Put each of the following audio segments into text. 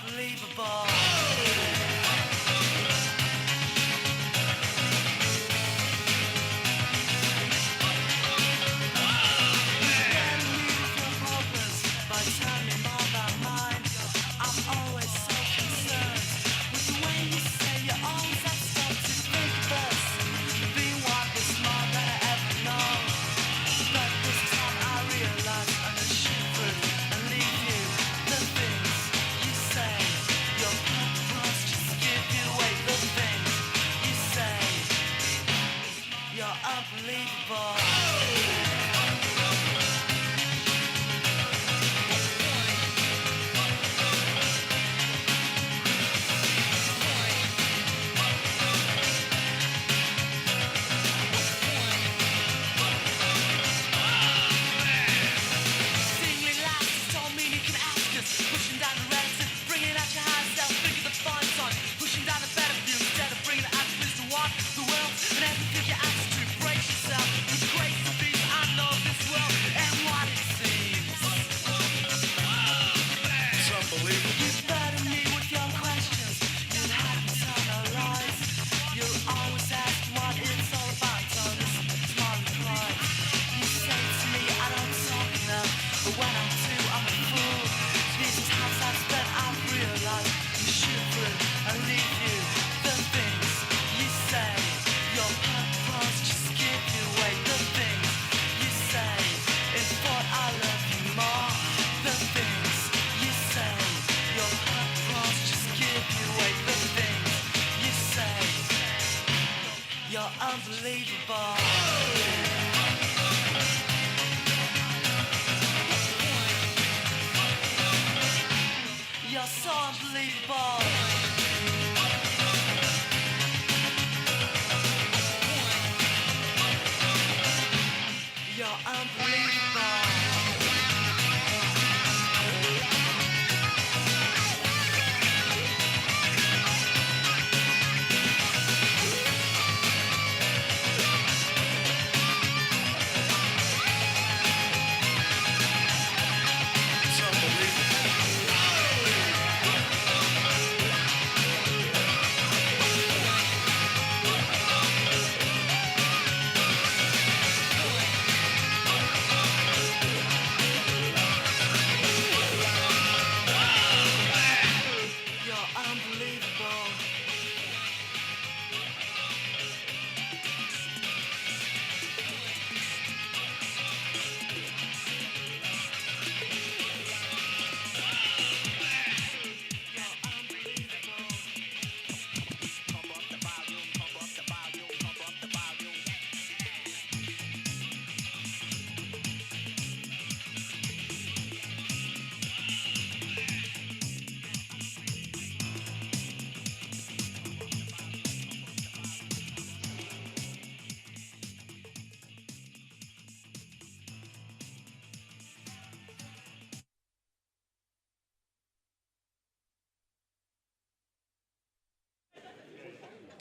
unbelievable. Unbelievable. You're unbelievable. You're so unbelievable. You're unbelievable.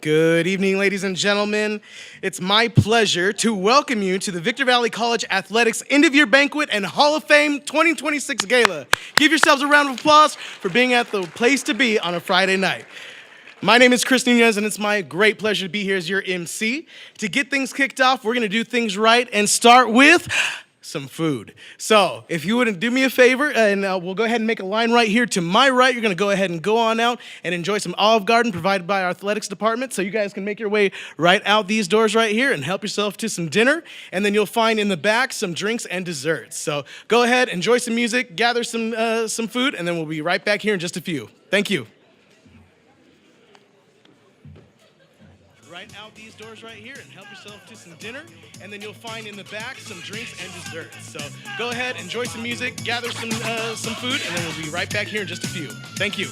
Good evening, ladies and gentlemen. It's my pleasure to welcome you to the Victor Valley College Athletics End of Year Banquet and Hall of Fame 2026 Gala. Give yourselves a round of applause for being at the place to be on a Friday night. My name is Chris Nunez, and it's my great pleasure to be here as your MC. To get things kicked off, we're going to do things right and start with some food. So if you wouldn't do me a favor, and we'll go ahead and make a line right here to my right. You're going to go ahead and go on out and enjoy some Olive Garden provided by our athletics department. So you guys can make your way right out these doors right here and help yourself to some dinner. And then you'll find in the back some drinks and desserts. So go ahead, enjoy some music, gather some food, and then we'll be right back here in just a few. Thank you. Right out these doors right here and help yourself to some dinner. And then you'll find in the back some drinks and desserts. So go ahead, enjoy some music, gather some food, and then we'll be right back here in just a few. Thank you.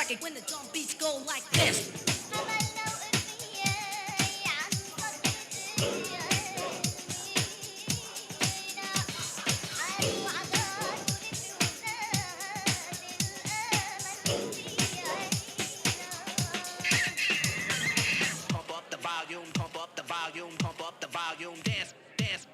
rock it when the drum beats go like this. Pump up the volume, pump up the volume, pump up the volume, dance, dance.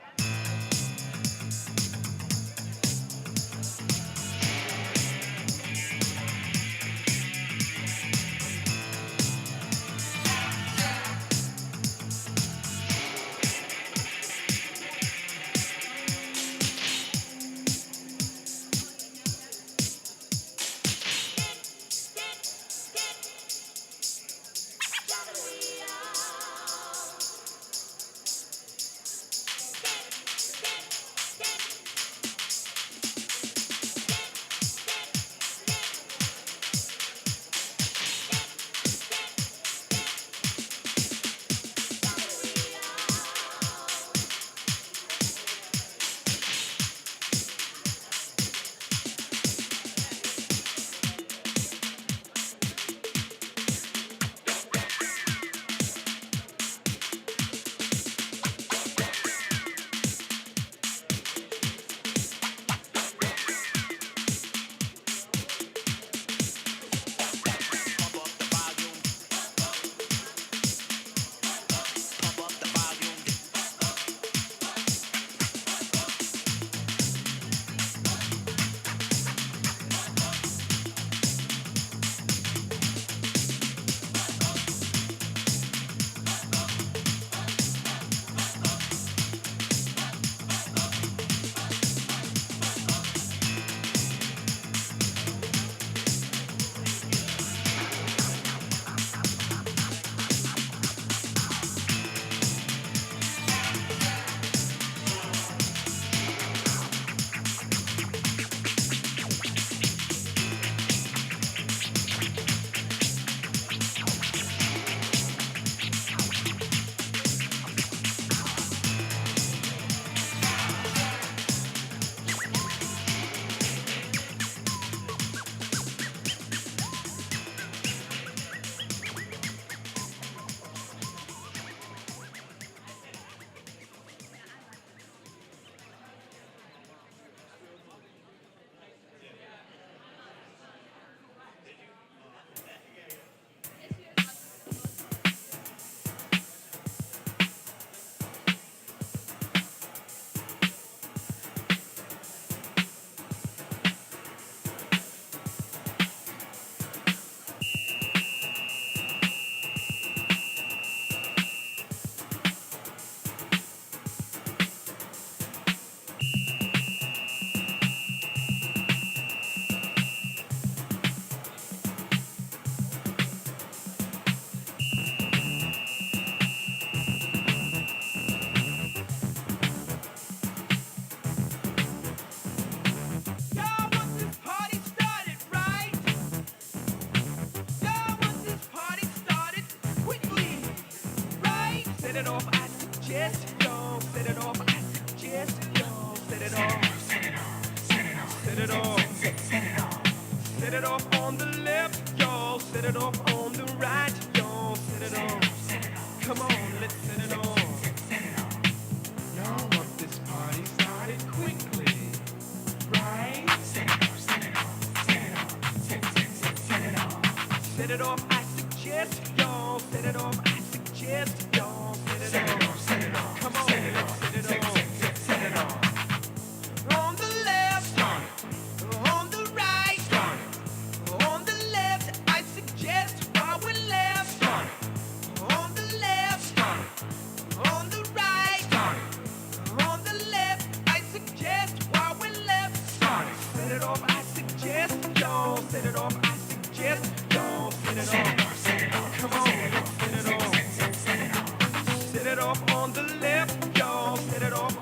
Set it off on the left, y'all. Set it off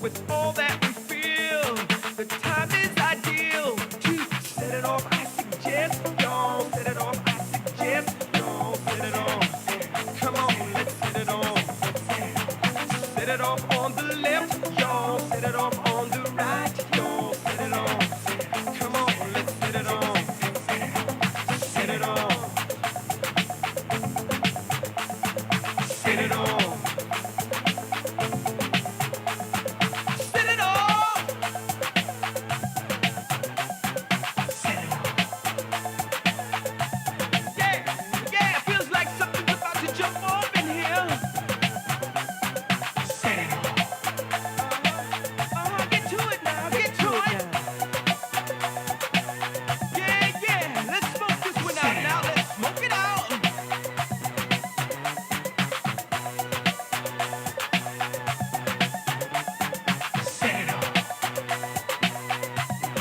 with all that we feel. The time is ideal to set it off. I suggest y'all set it off. I suggest y'all set it off. Come on, let's set it off. Set it off on the left, y'all. Set it off on the right, y'all. Set it off. Come on, let's set it off. Set it off. Set it off. Set it off. Set it off. Yeah, yeah, feels like something's about to jump off in here. Set it off. Get to it now, get to it. Yeah, yeah, let's smoke this one out now. Let's smoke it out. Set it off. Set it off. Set it off. Set it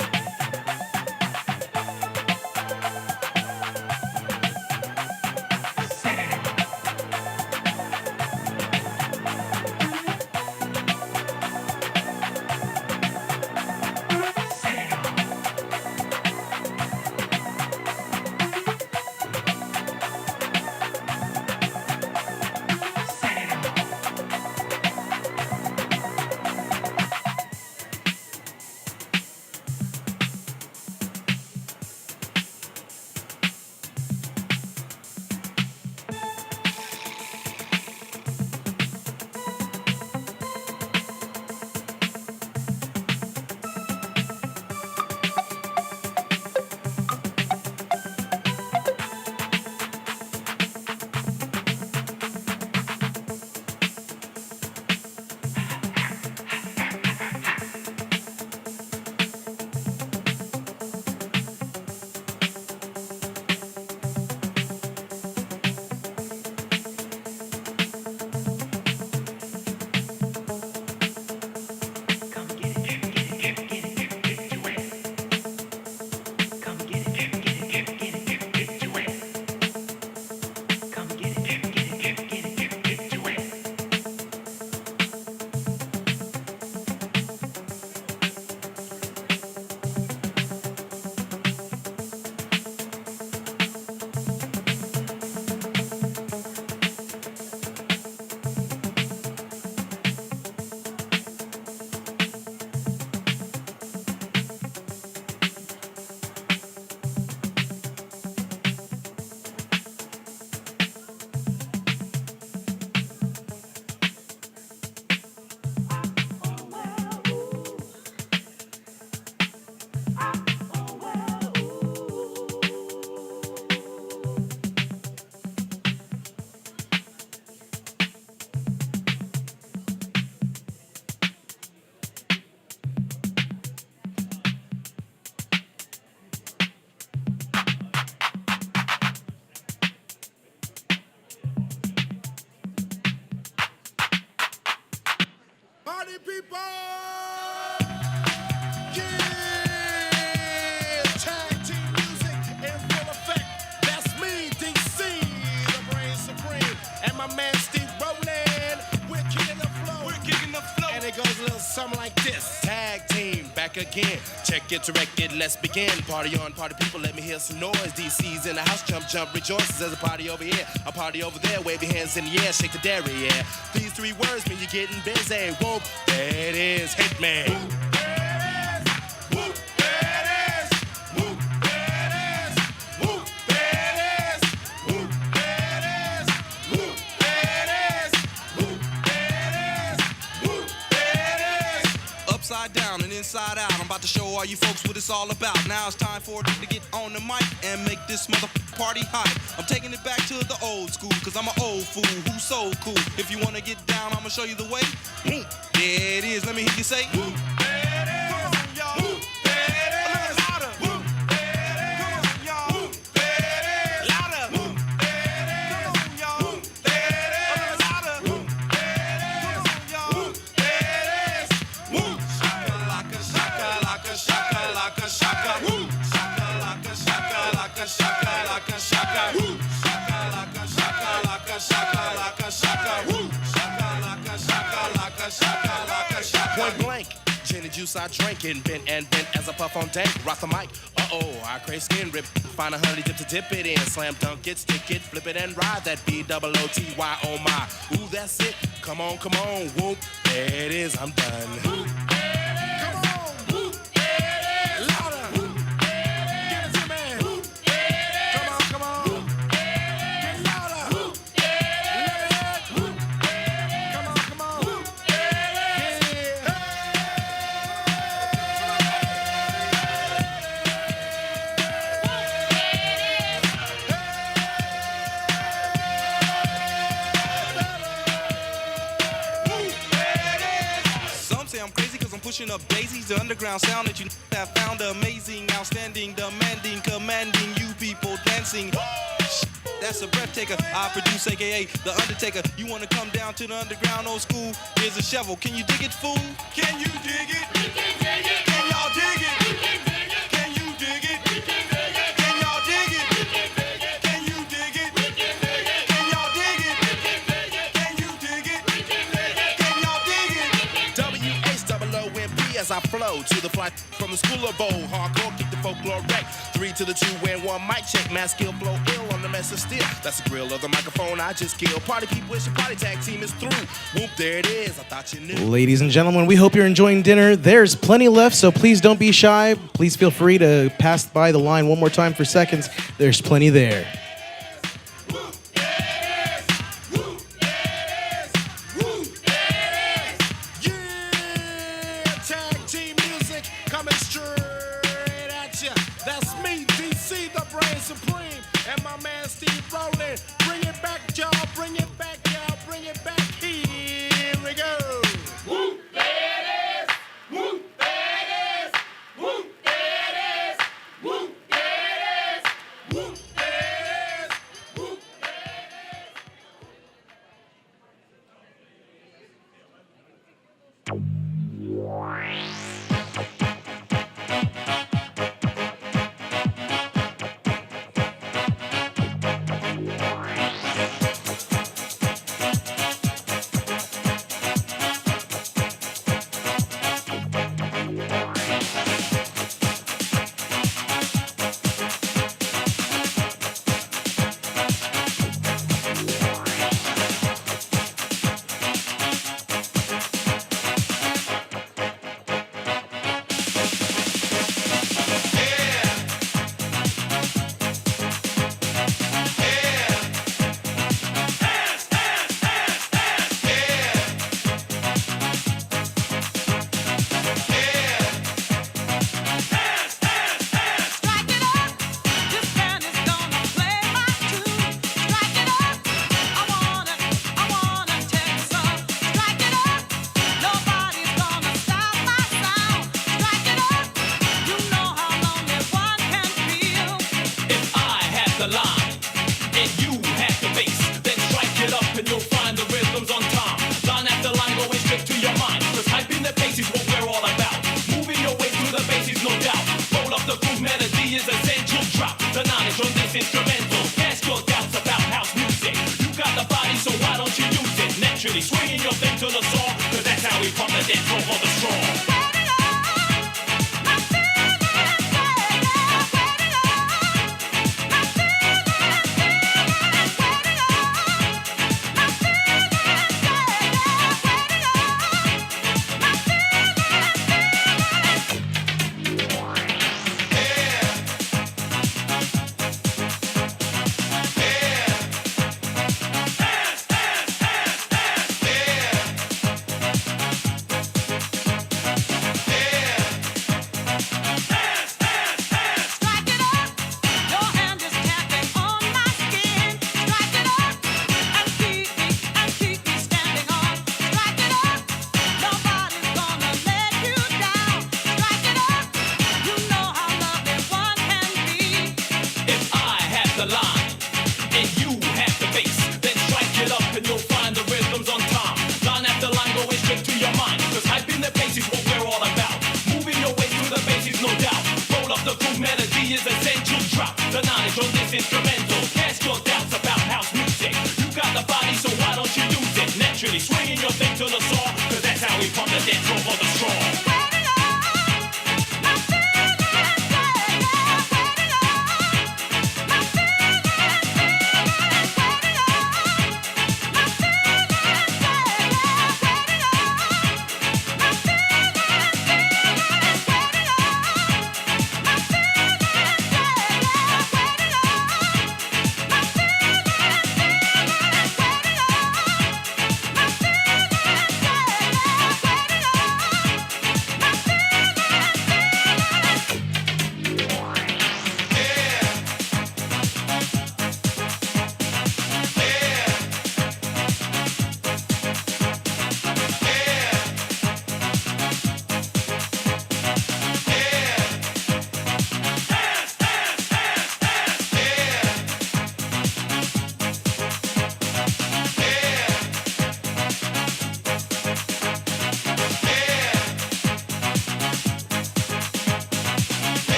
off. Set it off. Come get it, get it, get it, get it, get to it. Come get it, get it, get it, get it, get to it. Come get it, get it, get it, get it, get to it. Party people! Yeah! Tag team music in full effect. That's me, DC, the brain supreme. And my man Steve Rowland. We're kicking the flow. We're kicking the flow. And it goes a little something like this. Tag team, back again. Check it, direct it, let's begin. Party on, party people, let me hear some noise. DC's in the house, jump, jump, rejoices. There's a party over here, a party over there. Wave your hands in the air, shake the dairy, yeah. These three words mean you're getting busy. Whoop, there it is, hit me. Whoop, there it is. Whoop, there it is. Whoop, there it is. Whoop, there it is. Whoop, there it is. Whoop, there it is. Whoop, there it is. Whoop, there it is. Upside down and inside out, I'm about to show all you folks what it's all about. Now it's time for it to get on the mic and make this mother party hot. I'm taking it back to the old school, cause I'm an old fool who's so cool. If you wanna get down, I'ma show you the way. There it is, let me hear you say. Whoop, there it is. Come on, y'all. Whoop, there it is. A little louder. Whoop, there it is. Come on, y'all. Whoop, there it is. Louder. Whoop, there it is. Come on, y'all. Whoop, there it is. A little louder. Whoop, there it is. Come on, y'all. Whoop, there it is. Whoop, shakalaka, shakalaka, shakalaka, shaka. Whoop, shakalaka, shakalaka, shakalaka. juice I drink, and bent as I puff on dank. Rock the mic, I crave skin rip. Find a honey dip to dip it in. Slam dunk it, stick it, flip it and ride that B-double-O-T-Y, oh my. Ooh, that's it. Come on, whoop. There it is, I'm done. Whoop. Pushing up daisies, the underground sound that you have found amazing, outstanding, demanding, commanding you people dancing. That's a breath taker. I produce, aka the Undertaker. You wanna come down to the underground old school? Here's a shovel. Can you dig it, fool? Can you dig it? We can dig it. Can y'all dig it? We can dig it. Can you dig it? We can dig it. Can y'all dig it? We can dig it. Can you dig it? We can dig it. Can y'all dig it? We can dig it. Can you dig it? We can dig it. Can y'all dig it? W-H-O-O-M-P as I flow to the fly from the school of bowl. Hardcore, kick the folklore wreck. 3 to the 2 and 1 mic check. Mass skill, flow ill on the mess of steel. That's the grill of the microphone I just killed. Party people, it's your party tag team is through. Whoop, there it is. I thought you knew. Ladies and gentlemen, we hope you're enjoying dinner. There's plenty left, so please don't be shy. Please feel free to pass by the line one more time for seconds. There's plenty there. Swinging your thing to the saw, cause that's how we pump the dance floor for the strong.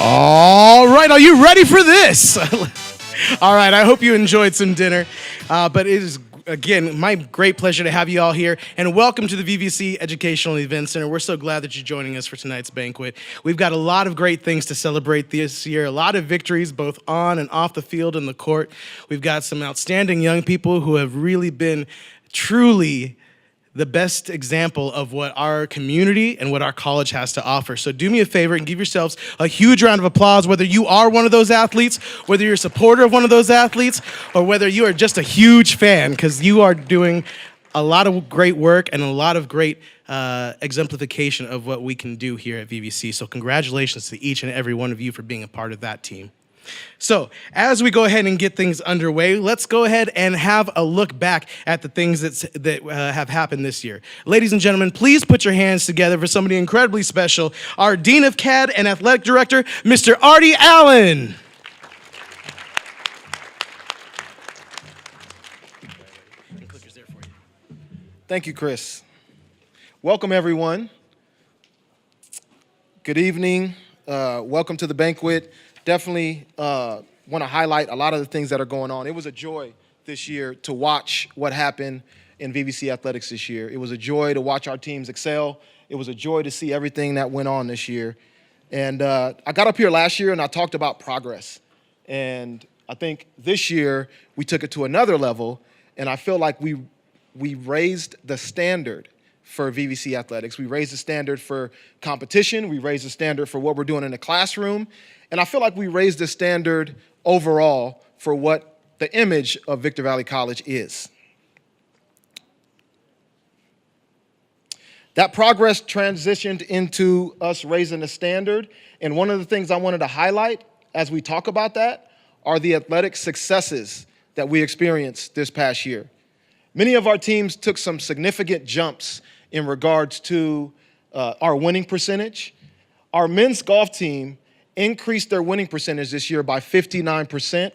All right, are you ready for this? All right, I hope you enjoyed some dinner. But it is, again, my great pleasure to have you all here. And welcome to the VVC Educational Event Center. We're so glad that you're joining us for tonight's banquet. We've got a lot of great things to celebrate this year, a lot of victories both on and off the field and the court. We've got some outstanding young people who have really been truly the best example of what our community and what our college has to offer. So do me a favor and give yourselves a huge round of applause, whether you are one of those athletes, whether you're a supporter of one of those athletes, or whether you are just a huge fan, because you are doing a lot of great work and a lot of great exemplification of what we can do here at VVC. So congratulations to each and every one of you for being a part of that team. So, as we go ahead and get things underway, let's go ahead and have a look back at the things that have happened this year. Ladies and gentlemen, please put your hands together for somebody incredibly special, our Dean of CAD and Athletic Director, Mr. Artie Allen. Thank you, Chris. Welcome, everyone. Good evening. Welcome to the banquet. Definitely want to highlight a lot of the things that are going on. It was a joy this year to watch what happened in VVC athletics this year. It was a joy to watch our teams excel. It was a joy to see everything that went on this year. And I got up here last year and I talked about progress. And I think this year we took it to another level, and I feel like we raised the standard for VVC athletics. We raised the standard for competition. We raised the standard for what we're doing in the classroom. And I feel like we raised the standard overall for what the image of Victor Valley College is. That progress transitioned into us raising the standard. And one of the things I wanted to highlight as we talk about that are the athletic successes that we experienced this past year. Many of our teams took some significant jumps in regards to our winning percentage. Our men's golf team increased their winning percentage this year by 59%.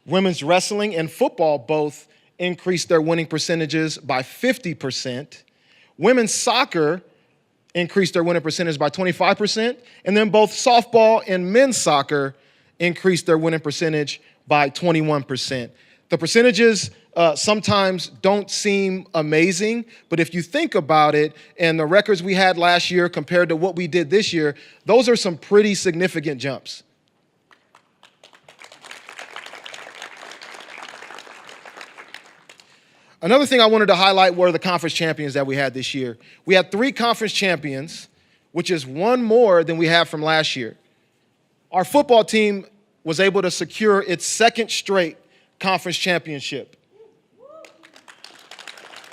Women's wrestling and football both increased their winning percentages by 50%. Women's soccer increased their winning percentage by 25%. And then both softball and men's soccer increased their winning percentage by 21%. The percentages sometimes don't seem amazing, but if you think about it and the records we had last year compared to what we did this year, those are some pretty significant jumps. Another thing I wanted to highlight were the conference champions that we had this year. We had 3 conference champions, which is 1 more than we had from last year. Our football team was able to secure its 2nd straight conference championship.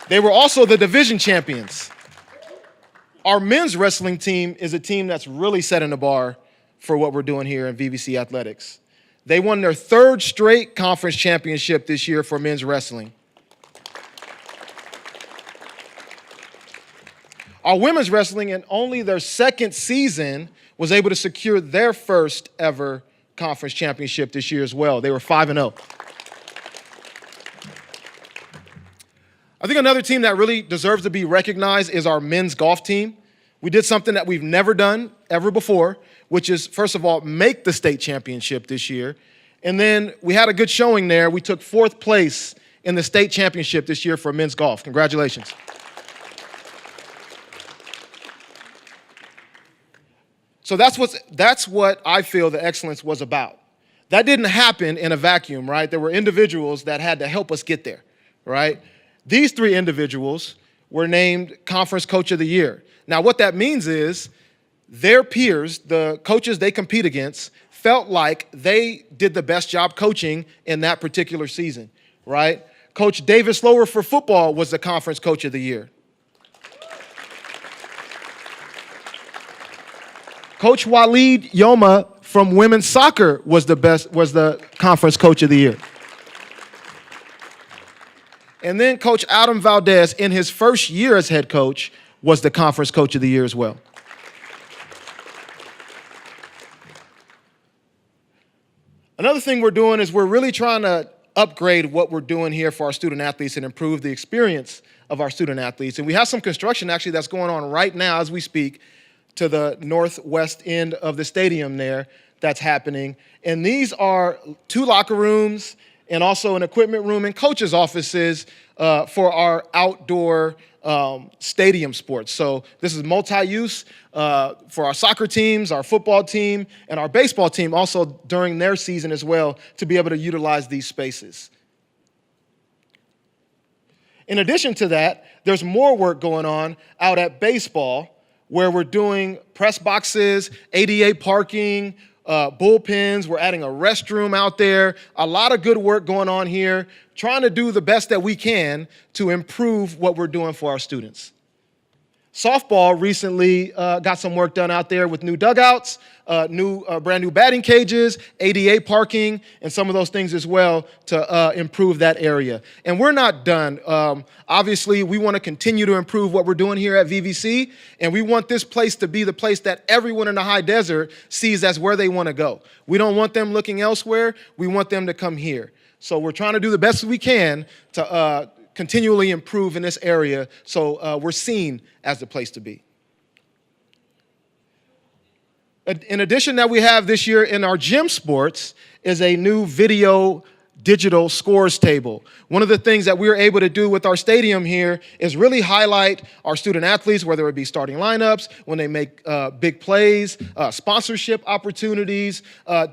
They were also the division champions. Our men's wrestling team is a team that's really setting the bar for what we're doing here in VVC athletics. They won their 3rd straight conference championship this year for men's wrestling. Our women's wrestling, in only their 2nd season, was able to secure their 1st ever conference championship this year as well. They were 5-0. I think another team that really deserves to be recognized is our men's golf team. We did something that we've never done ever before, which is, first of all, make the state championship this year. And then we had a good showing there. We took 4th place in the state championship this year for men's golf. Congratulations. So that's what I feel the excellence was about. That didn't happen in a vacuum, right? There were individuals that had to help us get there, right? These 3 individuals were named Conference Coach of the Year. Now, what that means is their peers, the coaches they compete against, felt like they did the best job coaching in that particular season, right? Coach David Slower for football was the Conference Coach of the Year. Coach Waleed Yoma from women's soccer was the Conference Coach of the Year. And then Coach Adam Valdez, in his 1st year as head coach, was the Conference Coach of the Year as well. Another thing we're doing is we're really trying to upgrade what we're doing here for our student athletes and improve the experience of our student athletes. And we have some construction actually that's going on right now as we speak to the northwest end of the stadium there that's happening. And these are 2 locker rooms and also an equipment room and coaches' offices for our outdoor stadium sports. So this is multi-use for our soccer teams, our football team, and our baseball team also during their season as well to be able to utilize these spaces. In addition to that, there's more work going on out at baseball where we're doing press boxes, ADA parking, bullpens. We're adding a restroom out there. A lot of good work going on here, trying to do the best that we can to improve what we're doing for our students. Softball recently got some work done out there with new dugouts, brand new batting cages, ADA parking, and some of those things as well to improve that area. And we're not done. Obviously, we want to continue to improve what we're doing here at VVC, and we want this place to be the place that everyone in the high desert sees as where they want to go. We don't want them looking elsewhere. We want them to come here. So we're trying to do the best we can to continually improve in this area so we're seen as the place to be. In addition, that we have this year in our gym sports is a new video digital scores table. One of the things that we're able to do with our stadium here is really highlight our student athletes, whether it be starting lineups, when they make big plays, sponsorship opportunities,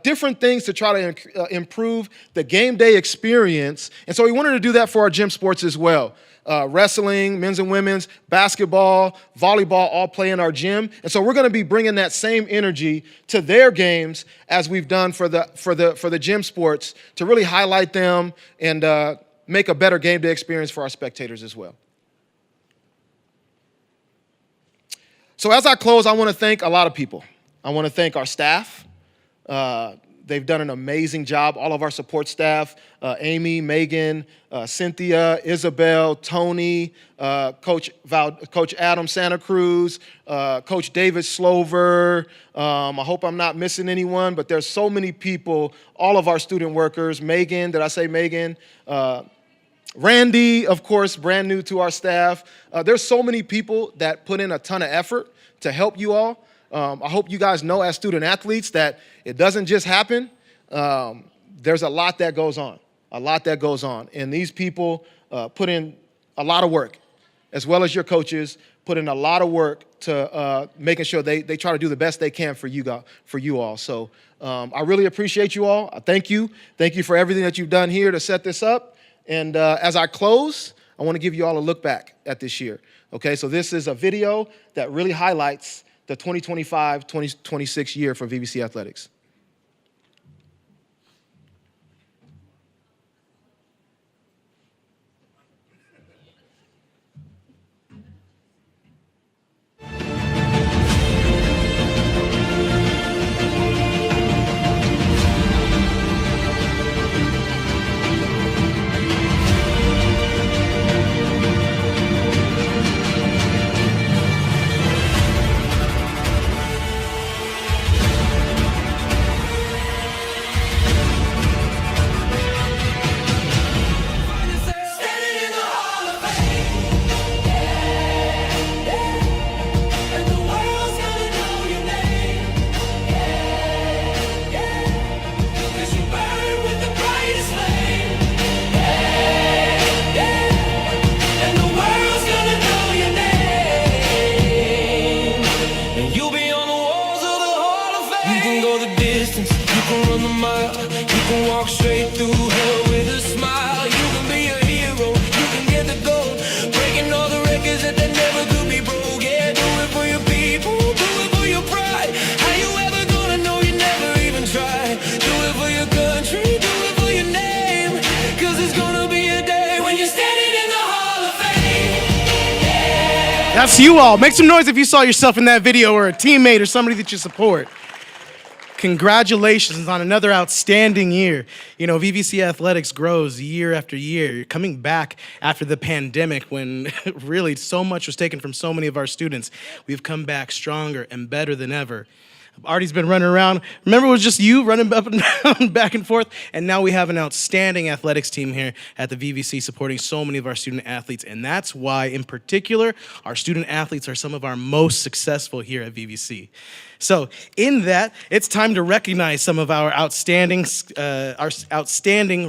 different things to try to improve the game day experience. And so we wanted to do that for our gym sports as well. Wrestling, men's and women's, basketball, volleyball all play in our gym. And so we're going to be bringing that same energy to their games as we've done for the gym sports to really highlight them and make a better game day experience for our spectators as well. So as I close, I want to thank a lot of people. I want to thank our staff. They've done an amazing job. All of our support staff, Amy, Megan, Cynthia, Isabel, Tony, Coach Adam Santa Cruz, Coach David Slover. I hope I'm not missing anyone, but there's so many people, all of our student workers. Megan, did I say Megan? Randy, of course, brand new to our staff. There's so many people that put in a ton of effort to help you all. I hope you guys know as student athletes that it doesn't just happen. There's a lot that goes on, And these people put in a lot of work, as well as your coaches, put in a lot of work to making sure they try to do the best they can for you all. So I really appreciate you all. I thank you. Thank you for everything that you've done here to set this up. And as I close, I want to give you all a look back at this year. Okay, so this is a video that really highlights the 2025-2026 year for VVC Athletics. That's you all. Make some noise if you saw yourself in that video or a teammate or somebody that you support. Congratulations on another outstanding year. You know, VVC Athletics grows year after year. You're coming back after the pandemic when really so much was taken from so many of our students. We've come back stronger and better than ever. Artie's been running around. Remember, it was just you running up and down, back and forth. And now we have an outstanding athletics team here at the VVC supporting so many of our student athletes. And that's why, in particular, our student athletes are some of our most successful here at VVC. So in that, it's time to recognize some of our outstanding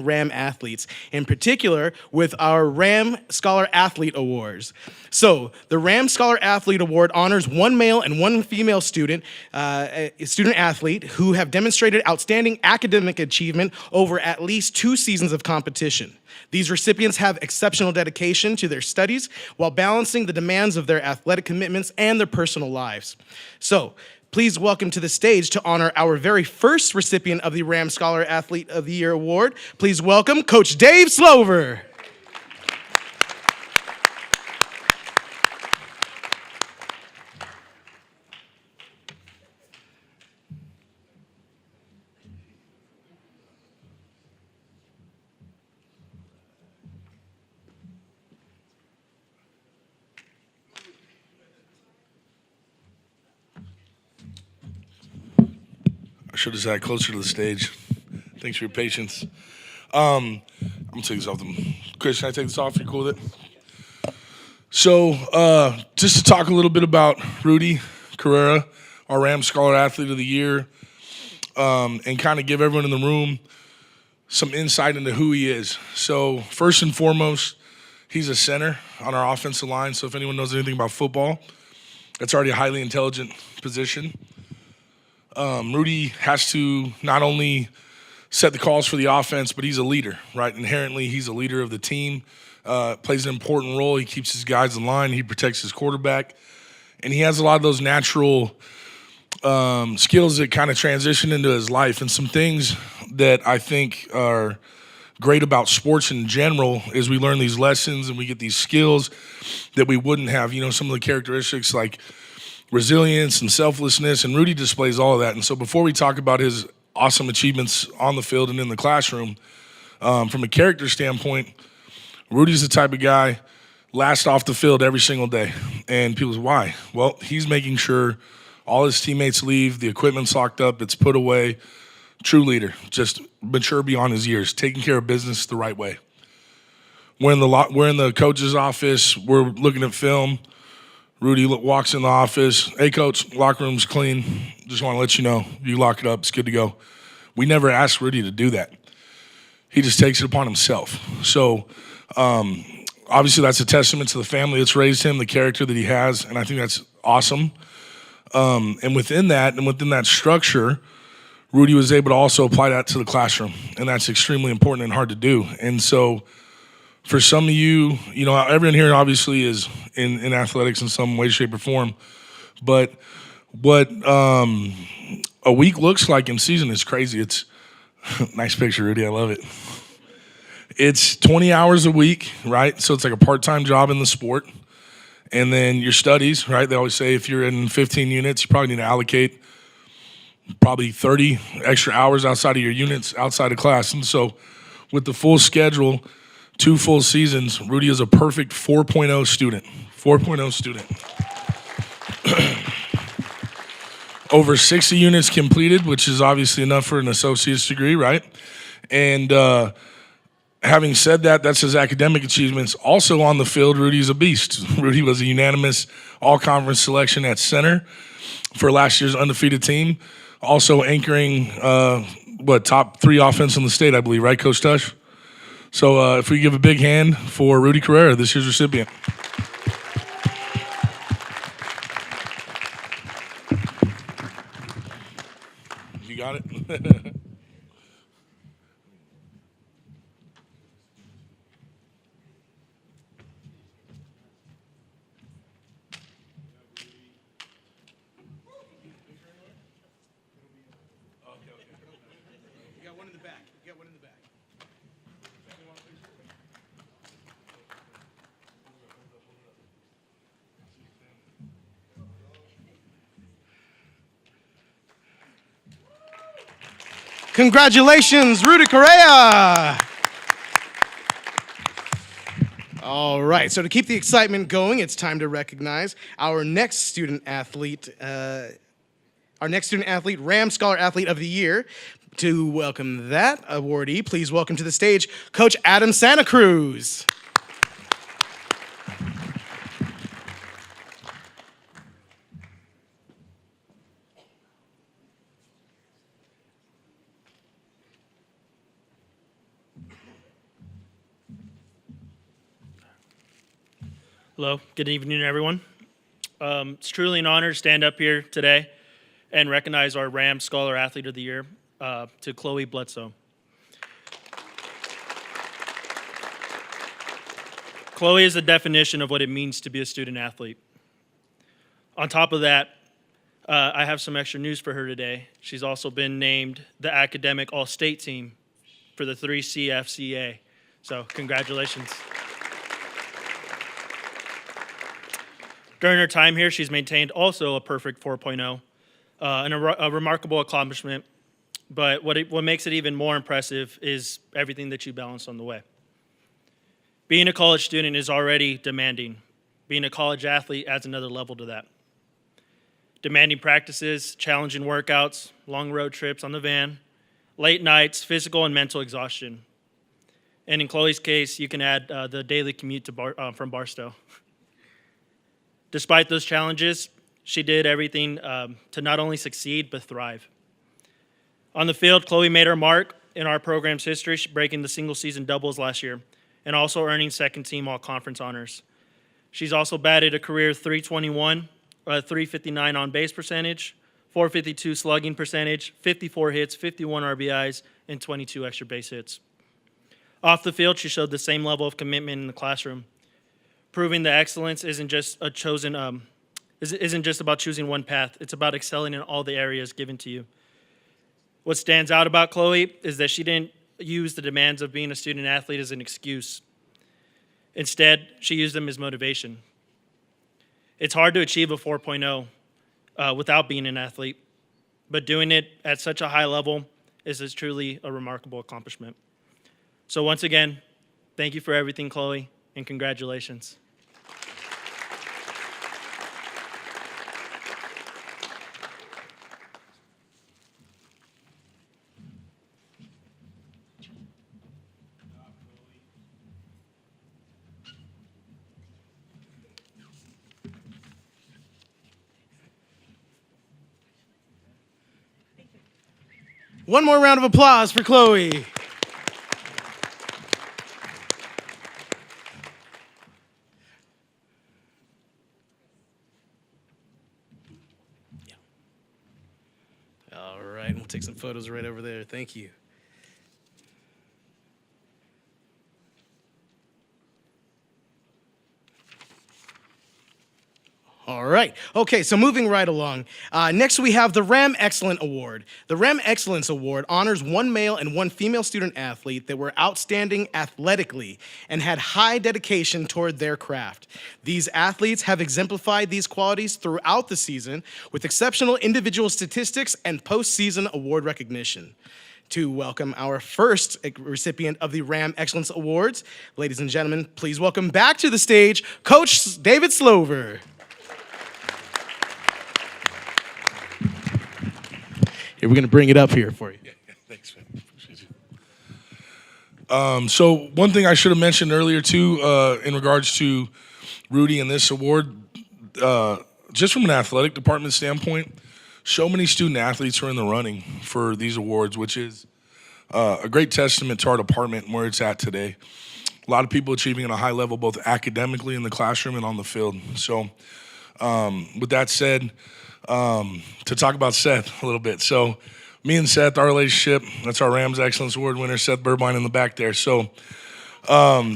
RAM athletes, in particular with our RAM Scholar Athlete Awards. So the RAM Scholar Athlete Award honors one male and one female student athlete who have demonstrated outstanding academic achievement over at least 2 seasons of competition. These recipients have exceptional dedication to their studies while balancing the demands of their athletic commitments and their personal lives. So, please welcome to the stage to honor our very first recipient of the RAM Scholar Athlete of the Year Award. Please welcome Coach Dave Slover. I should have sat closer to the stage. Thanks for your patience. I'm gonna take this off. Chris, can I take this off? You cool with it? So, just to talk a little bit about Rudy Carrera, our Ram Scholar Athlete of the Year, and kind of give everyone in the room some insight into who he is. So, first and foremost, he's a center on our offensive line. So, if anyone knows anything about football, that's already a highly intelligent position. Rudy has to not only set the calls for the offense, but he's a leader, right? Inherently, he's a leader of the team, plays an important role. He keeps his guys in line. He protects his quarterback. And he has a lot of those natural skills that kind of transition into his life. And some things that I think are great about sports in general is we learn these lessons and we get these skills that we wouldn't have. You know, some of the characteristics like resilience and selflessness, and Rudy displays all of that. And so before we talk about his awesome achievements on the field and in the classroom, from a character standpoint, Rudy's the type of guy last off the field every single day. And people say, why? Well, he's making sure all his teammates leave, the equipment's locked up, it's put away. True leader, just mature beyond his years, taking care of business the right way. We're in the coach's office, we're looking at film. Rudy walks in the office. Hey, coach, locker room's clean. Just want to let you know, you lock it up, it's good to go. We never asked Rudy to do that. He just takes it upon himself. So obviously that's a testament to the family that's raised him, the character that he has, and I think that's awesome. And within that structure, Rudy was able to also apply that to the classroom, and that's extremely important and hard to do. And so for some of you, you know, everyone here obviously is in athletics in some way, shape, or form. But what a week looks like in season is crazy. It's nice picture, Rudy. I love it. It's 20 hours a week, right? So it's like a part-time job in the sport. And then your studies, right? They always say if you're in 15 units, you probably need to allocate probably 30 extra hours outside of your units, outside of class. And so with the full schedule, 2 full seasons, Rudy is a perfect 4.0 student. 4.0 student. Over 60 units completed, which is obviously enough for an associate's degree, right? And having said that, that's his academic achievements. Also on the field, Rudy's a beast. Rudy was a unanimous all-conference selection at center for last year's undefeated team. Also anchoring, top 3 offense in the state, I believe, right, Coach Tush? So if we give a big hand for Rudy Carrera, this year's recipient. You got it? Congratulations, Rudy Correa. All right, so to keep the excitement going, it's time to recognize our next student athlete our next student athlete, Ram Scholar Athlete of the Year. To welcome that awardee, please welcome to the stage Coach Adam Santa Cruz. Hello, good evening, everyone. It's truly an honor to stand up here today and recognize our Ram Scholar Athlete of the Year to Chloe Bledsoe. Chloe is the definition of what it means to be a student athlete. On top of that, I have some extra news for her today. She's also been named the academic all-state team for the 3CFCA. So congratulations. During her time here, she's maintained also a perfect 4.0 and a remarkable accomplishment. But what makes it even more impressive is everything that you balance on the way. Being a college student is already demanding. Being a college athlete adds another level to that. Demanding practices, challenging workouts, long road trips on the van, late nights, physical and mental exhaustion. And in Chloe's case, you can add the daily commute to from Barstow. Despite those challenges, she did everything to not only succeed, but thrive. On the field, Chloe made her mark in our program's history, breaking the single-season doubles last year, and also earning second-team all-conference honors. She's also batted a career .321, 359 on-base percentage, .452 slugging percentage, 54 hits, 51 RBIs, and 22 extra base hits. Off the field, she showed the same level of commitment in the classroom, proving that excellence isn't just about choosing one path. It's about excelling in all the areas given to you. What stands out about Chloe is that she didn't use the demands of being a student athlete as an excuse. Instead, she used them as motivation. It's hard to achieve a 4.0 without being an athlete, but doing it at such a high level is truly a remarkable accomplishment. So once again, thank you for everything, Chloe, and congratulations. One more round of applause for Chloe. All right, we'll take some photos right over there. Thank you. All right. Okay, so moving right along. Next, we have the Ram Excellent Award. The Ram Excellence Award honors one male and one female student athlete that were outstanding athletically and had high dedication toward their craft. These athletes have exemplified these qualities throughout the season with exceptional individual statistics and postseason award recognition. To welcome our first recipient of the Ram Excellence Awards, ladies and gentlemen, please welcome back to the stage, Coach David Slover. We're going to bring it up here for you. Yeah, thanks, man. Appreciate you. So one thing I should have mentioned earlier, too, in regards to Rudy and this award, just from an athletic department standpoint, so many student athletes are in the running for these awards, which is a great testament to our department and where it's at today. A lot of people achieving at a high level, both academically in the classroom and on the field. So with that said, to talk about Seth a little bit. So me and Seth, our relationship, that's our Rams Excellence Award winner, Seth Burbine in the back there. So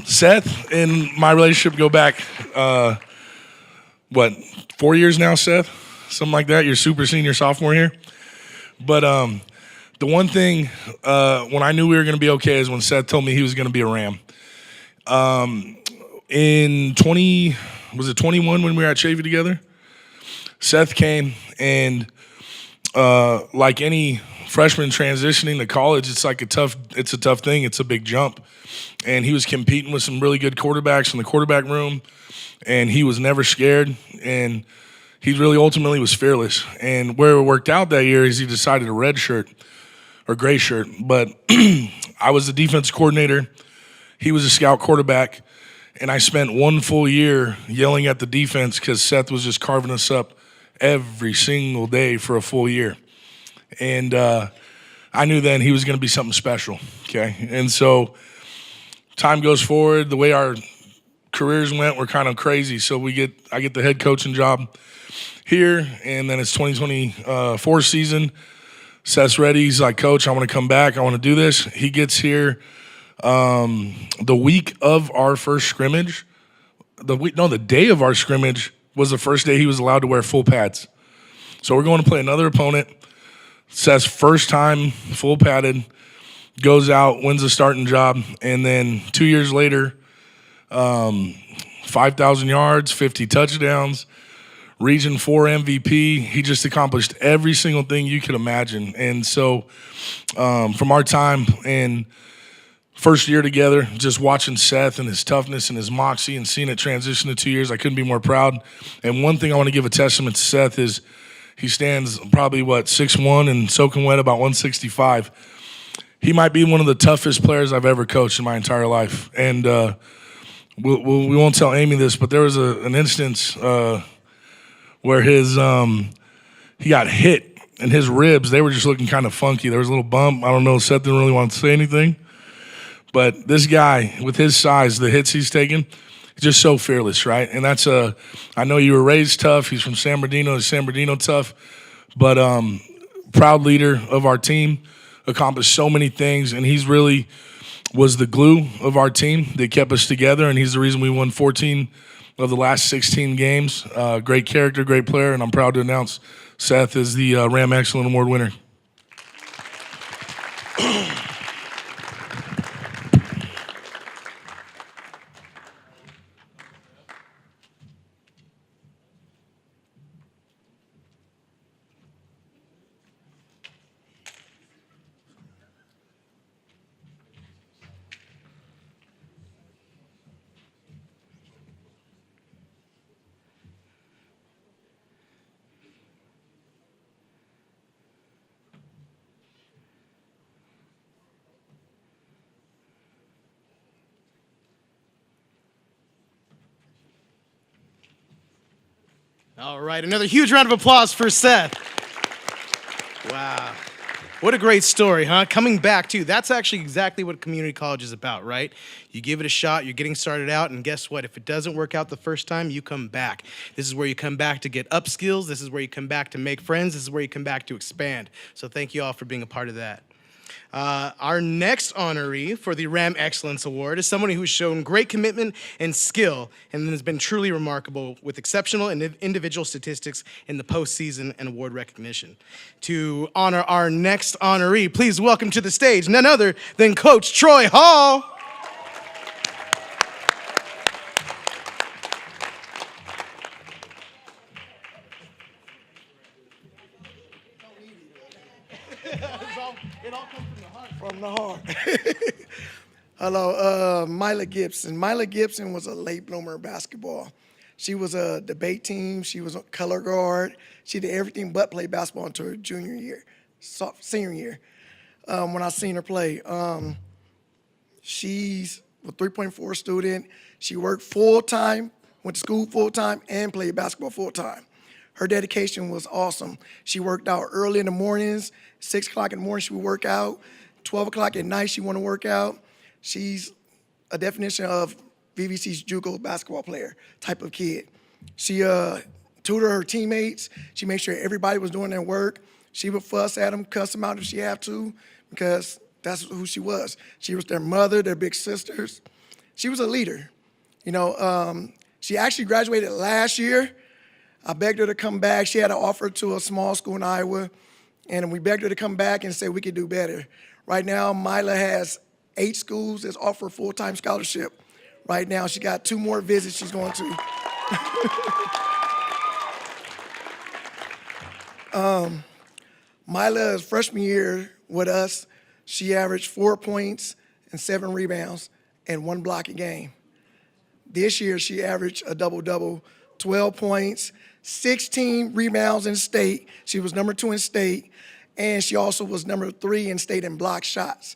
Seth and my relationship go back, 4 years now, Seth? Something like that. You're super senior sophomore here. But the one thing when I knew we were going to be okay is when Seth told me he was going to be a Ram. In 21 when we were at Chafee together? Seth came and like any freshman transitioning to college, it's a tough thing. It's a big jump. And he was competing with some really good quarterbacks in the quarterback room, and he was never scared. And he really ultimately was fearless. And where it worked out that year is he decided a red shirt or gray shirt. But I was the defense coordinator. He was a scout quarterback. And I spent one full year yelling at the defense because Seth was just carving us up every single day for a full year. And I knew then he was going to be something special, okay? And so time goes forward. The way our careers went were kind of crazy. So I get the head coaching job here, and then it's 2024 season. Seth's ready. He's like, Coach, I want to come back. I want to do this. He gets here the week of our first scrimmage. The day of our scrimmage was the first day he was allowed to wear full pads. So we're going to play another opponent. Seth's first time full padded, goes out, wins the starting job, and then 2 years later, 5,000 yards, 50 touchdowns, Region 4 MVP. He just accomplished every single thing you could imagine. And so from our time and first year together, just watching Seth and his toughness and his moxie and seeing it transition to 2 years, I couldn't be more proud. And one thing I want to give a testament to Seth is he stands probably, 6'1", and soaking wet about 165. He might be one of the toughest players I've ever coached in my entire life. And we won't tell Amy this, but there was an instance where he got hit, and his ribs, they were just looking kind of funky. There was a little bump. I don't know, Seth didn't really want to say anything. But this guy, with his size, the hits he's taken, just so fearless, right? And that's I know you were raised tough. He's from San Bernardino. He's San Bernardino tough. But proud leader of our team, accomplished so many things, and he's really was the glue of our team that kept us together, and he's the reason we won 14 of the last 16 games. Great character, great player, and I'm proud to announce Seth is the Ram Excellent Award winner. All right, another huge round of applause for Seth. Wow. What a great story, huh? Coming back, too. That's actually exactly what community college is about, right? You give it a shot, you're getting started out, and guess what? If it doesn't work out the first time, you come back. This is where you come back to get up skills. This is where you come back to make friends. This is where you come back to expand. So thank you all for being a part of that. Our next honoree for the Ram Excellence Award is someone who's shown great commitment and skill and has been truly remarkable with exceptional and individual statistics in the postseason and award recognition. To honor our next honoree, please welcome to the stage none other than Coach Troy Hall. From the heart. Hello, Myla Gibson. Myla Gibson was a late bloomer in basketball. She was a debate team. She was a color guard. She did everything but play basketball until her senior year. When I seen her play, she's a 3.4 student. She worked full-time, went to school full-time, and played basketball full-time. Her dedication was awesome. She worked out early in the mornings, 6 o'clock in the morning she would work out, 12 o'clock at night she want to work out. She's a definition of VVC's JUCO basketball player type of kid. She tutored her teammates. She made sure everybody was doing their work. She would fuss at them, cuss them out if she had to, because that's who she was. She was their mother, their big sisters. She was a leader. You know, she actually graduated last year. I begged her to come back. She had an offer to a small school in Iowa, and we begged her to come back and said we could do better. Right now, Myla has 8 schools that offer full-time scholarship. Right now, she got 2 more visits she's going to. Myla's freshman year with us, she averaged 4 points and 7 rebounds and 1 block a game. This year, she averaged a double-double, 12 points, 16 rebounds in state. She was number 2 in state, and she also was number 3 in state in block shots.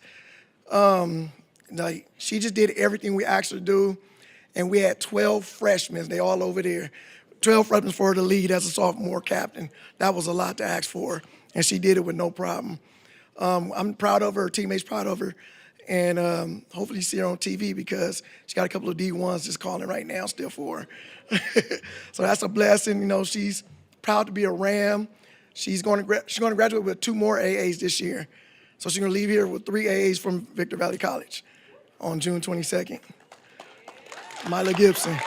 She just did everything we asked her to do, and we had 12 freshmen. They all over there. 12 freshmen for her to lead as a sophomore captain. That was a lot to ask for, and she did it with no problem. I'm proud of her teammates proud of her, and hopefully you see her on TV because she got a couple of D1s just calling right now still for her. So that's a blessing. You know, she's proud to be a Ram. She's going to graduate with 2 more AAs this year. So she's going to leave here with 3 AAs from Victor Valley College on June 22nd. Mila Gibson.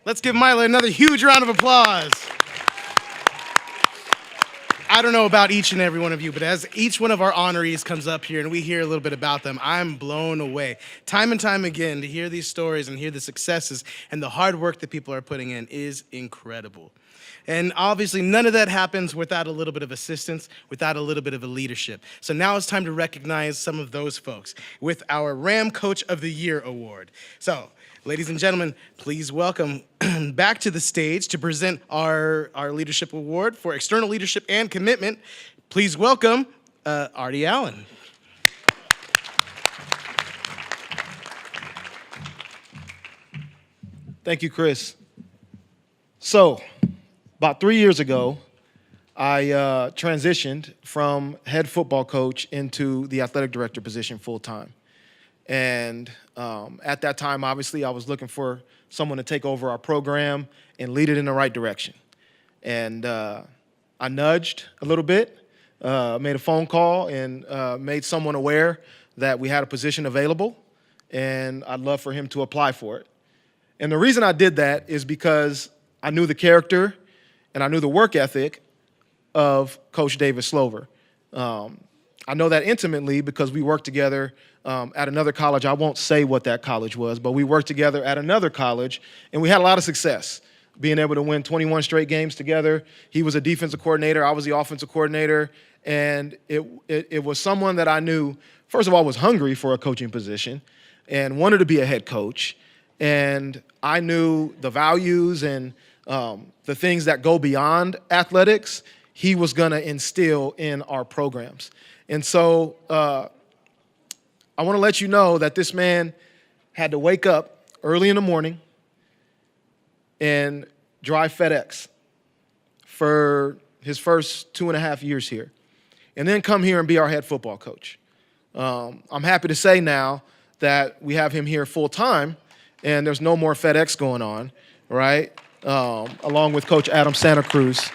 Let's give Mila another huge round of applause. I don't know about each and every one of you, but as each one of our honorees comes up here and we hear a little bit about them, I'm blown away. Time and time again, to hear these stories and hear the successes and the hard work that people are putting in is incredible. And obviously, none of that happens without a little bit of assistance, without a little bit of a leadership. So now it's time to recognize some of those folks with our Ram Coach of the Year award. So, ladies and gentlemen, please welcome back to the stage to present our leadership award for external leadership and commitment. Please welcome Artie Allen. Thank you, Chris. So, about 3 years ago, I transitioned from head football coach into the athletic director position full-time. And at that time, obviously, I was looking for someone to take over our program and lead it in the right direction. And I nudged a little bit, made a phone call, and made someone aware that we had a position available, and I'd love for him to apply for it. And the reason I did that is because I knew the character and I knew the work ethic of Coach David Slover. I know that intimately because we worked together at another college. I won't say what that college was, but we worked together at another college, and we had a lot of success, being able to win 21 straight games together. He was a defensive coordinator. I was the offensive coordinator, and it was someone that I knew, first of all, was hungry for a coaching position and wanted to be a head coach. And I knew the values and the things that go beyond athletics he was going to instill in our programs. And so I want to let you know that this man had to wake up early in the morning and drive FedEx for his first 2.5 years here, and then come here and be our head football coach. I'm happy to say now that we have him here full-time, and there's no more FedEx going on, right? Along with Coach Adam Santa Cruz.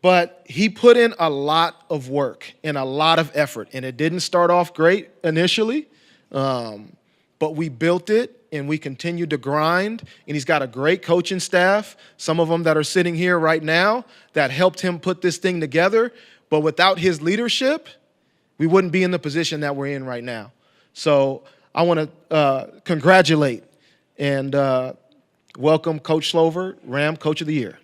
But he put in a lot of work and a lot of effort, and it didn't start off great initially, but we built it, and we continued to grind, and he's got a great coaching staff, some of them that are sitting here right now, that helped him put this thing together. But without his leadership, we wouldn't be in the position that we're in right now. So I want to congratulate and welcome Coach Slover, Ram Coach of the Year.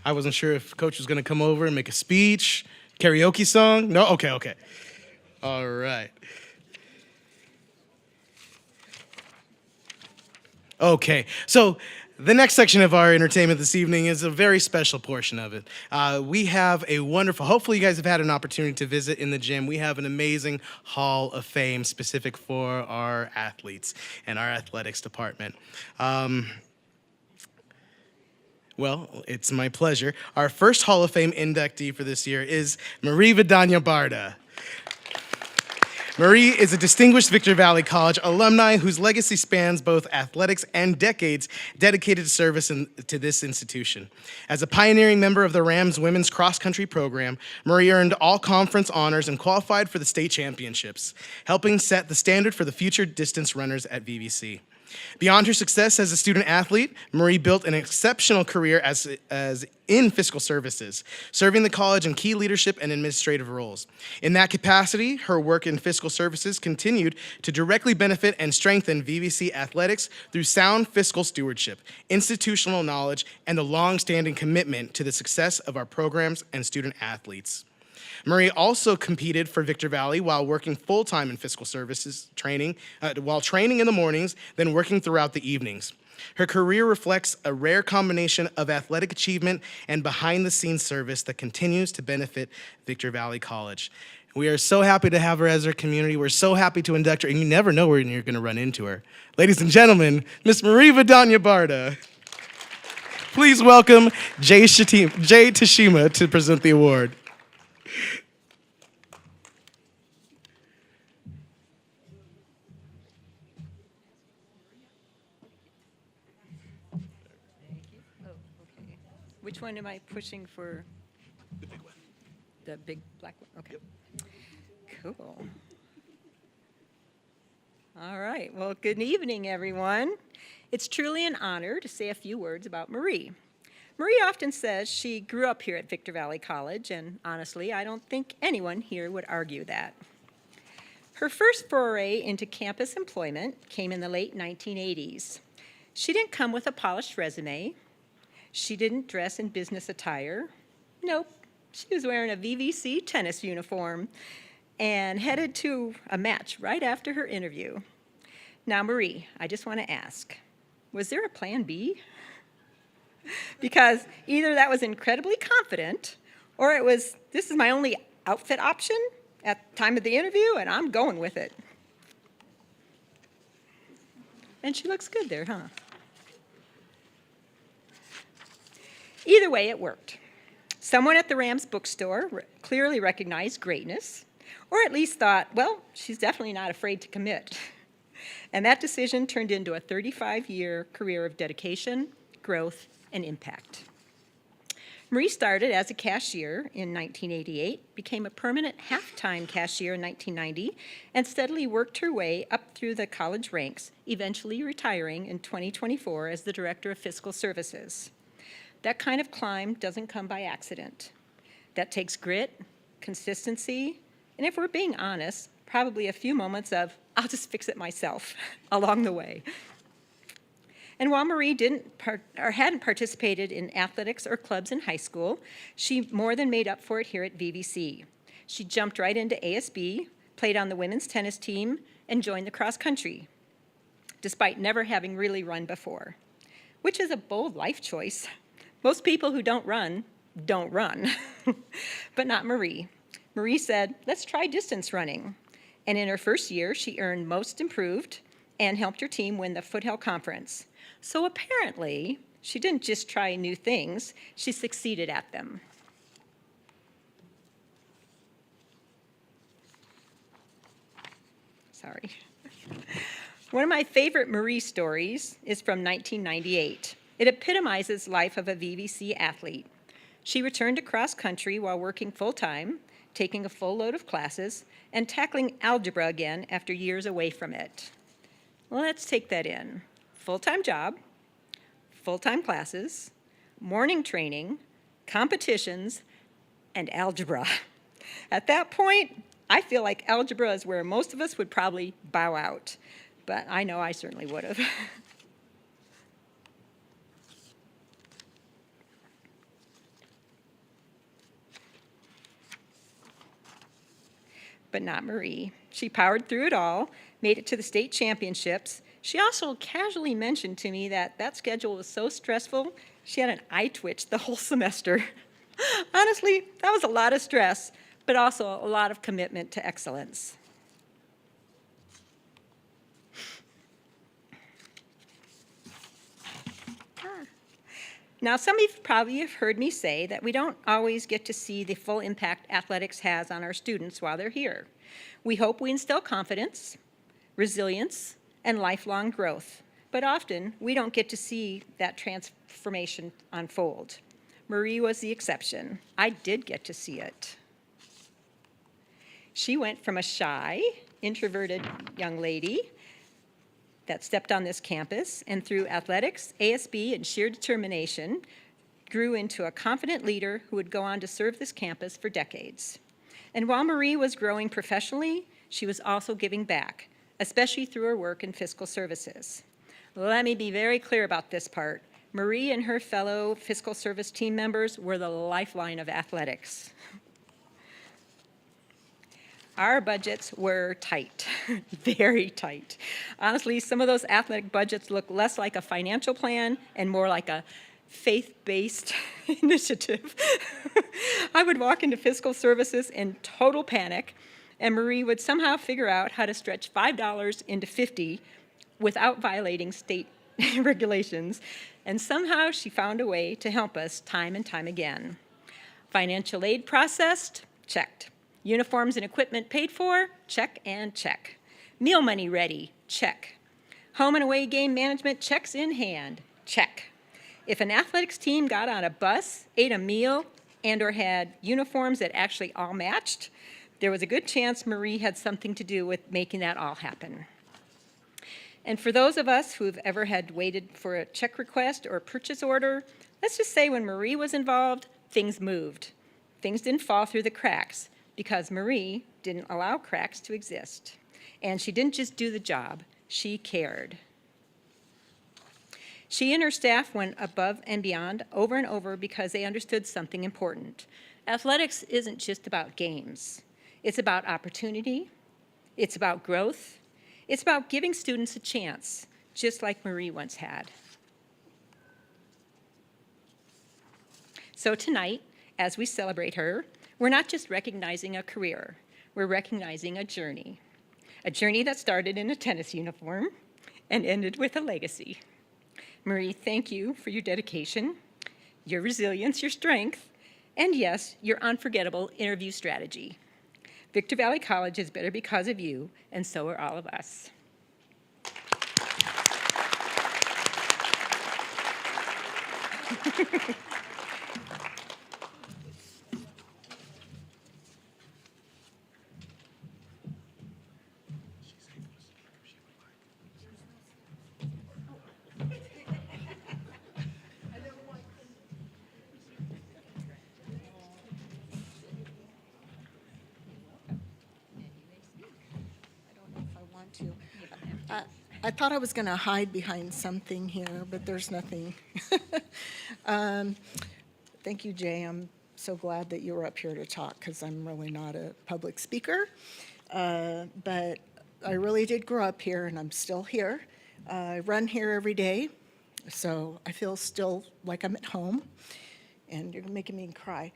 I wasn't sure if Coach was going to come over and make a speech, karaoke song. No? Okay. All right. Okay, so the next section of our entertainment this evening is a very special portion of it. We have a wonderful, hopefully you guys have had an opportunity to visit in the gym. We have an amazing Hall of Fame specific for our athletes and our athletics department. Well, it's my pleasure. Our first Hall of Fame inductee for this year is Marie Vidania Barda. Marie is a distinguished Victor Valley College alumni whose legacy spans both athletics and decades dedicated to service to this institution. As a pioneering member of the Rams women's cross-country program, Marie earned all conference honors and qualified for the state championships, helping set the standard for the future distance runners at VVC. Beyond her success as a student athlete, Marie built an exceptional career as in fiscal services, serving the college in key leadership and administrative roles. In that capacity, her work in fiscal services continued to directly benefit and strengthen VVC athletics through sound fiscal stewardship, institutional knowledge, and a long-standing commitment to the success of our programs and student athletes. Marie also competed for Victor Valley while working full-time in fiscal services training, while training in the mornings, then working throughout the evenings. Her career reflects a rare combination of athletic achievement and behind-the-scenes service that continues to benefit Victor Valley College. We are so happy to have her as our community. We're so happy to induct her, and you never know when you're going to run into her. Ladies and gentlemen, Miss Marie Vidanya Barda. Please welcome Jay Tashima to present the award. Which one am I pushing for? The big one. The big black one, okay. Yep. Cool. All right, well, good evening, everyone. It's truly an honor to say a few words about Marie. Marie often says she grew up here at Victor Valley College, and honestly, I don't think anyone here would argue that. Her first foray into campus employment came in the late 1980s. She didn't come with a polished resume. She didn't dress in business attire. Nope, she was wearing a VVC tennis uniform and headed to a match right after her interview. Now, Marie, I just want to ask, was there a plan B? Because either that was incredibly confident, or it was, this is my only outfit option at the time of the interview, and I'm going with it. And she looks good there, huh? Either way, it worked. Someone at the Rams bookstore clearly recognized greatness, or at least thought, well, she's definitely not afraid to commit. And that decision turned into a 35-year career of dedication, growth, and impact. Marie started as a cashier in 1988, became a permanent half-time cashier in 1990, and steadily worked her way up through the college ranks, eventually retiring in 2024 as the Director of Fiscal Services. That kind of climb doesn't come by accident. That takes grit, consistency, and if we're being honest, probably a few moments of, I'll just fix it myself along the way. And while Marie hadn't participated in athletics or clubs in high school, she more than made up for it here at VVC. She jumped right into ASB, played on the women's tennis team, and joined the cross country, despite never having really run before, which is a bold life choice. Most people who don't run, but not Marie. Marie said, let's try distance running. And in her first year, she earned Most Improved and helped her team win the Foothill Conference. So apparently, she didn't just try new things, she succeeded at them. Sorry. One of my favorite Marie stories is from 1998. It epitomizes life of a VVC athlete. She returned to cross country while working full-time, taking a full load of classes, and tackling algebra again after years away from it. Let's take that in. Full-time job, full-time classes, morning training, competitions, and algebra. At that point, I feel like algebra is where most of us would probably bow out, but I know I certainly would have. But not Marie. She powered through it all, made it to the state championships. She also casually mentioned to me that that schedule was so stressful, she had an eye twitch the whole semester. Honestly, that was a lot of stress, but also a lot of commitment to excellence. Now, some of you probably have heard me say that we don't always get to see the full impact athletics has on our students while they're here. We hope we instill confidence, resilience, and lifelong growth, but often we don't get to see that transformation unfold. Marie was the exception. I did get to see it. She went from a shy, introverted young lady that stepped on this campus and through athletics, ASB, and sheer determination, grew into a confident leader who would go on to serve this campus for decades. And while Marie was growing professionally, she was also giving back, especially through her work in fiscal services. Let me be very clear about this part. Marie and her fellow fiscal service team members were the lifeline of athletics. Our budgets were tight, very tight. Honestly, some of those athletic budgets look less like a financial plan and more like a faith-based initiative. I would walk into fiscal services in total panic, and Marie would somehow figure out how to stretch $5 into $50 without violating state regulations, and somehow she found a way to help us time and time again. Financial aid processed, checked. Uniforms and equipment paid for, check and check. Meal money ready, check. Home and away game management checks in hand, check. If an athletics team got on a bus, ate a meal, and or had uniforms that actually all matched, there was a good chance Marie had something to do with making that all happen. And for those of us who've ever had waited for a check request or a purchase order, let's just say when Marie was involved, things moved. Things didn't fall through the cracks because Marie didn't allow cracks to exist. And she didn't just do the job, she cared. She and her staff went above and beyond over and over because they understood something important. Athletics isn't just about games. It's about opportunity, it's about growth, it's about giving students a chance, just like Marie once had. So tonight, as we celebrate her, we're not just recognizing a career, we're recognizing a journey that started in a tennis uniform and ended with a legacy. Marie, thank you for your dedication, your resilience, your strength, and yes, your unforgettable interview strategy. Victor Valley College is better because of you, and so are all of us. I thought I was going to hide behind something here, but there's nothing. Thank you, Jay. I'm so glad that you were up here to talk because I'm really not a public speaker. But I really did grow up here, and I'm still here. I run here every day, so I feel still like I'm at home. And you're making me cry.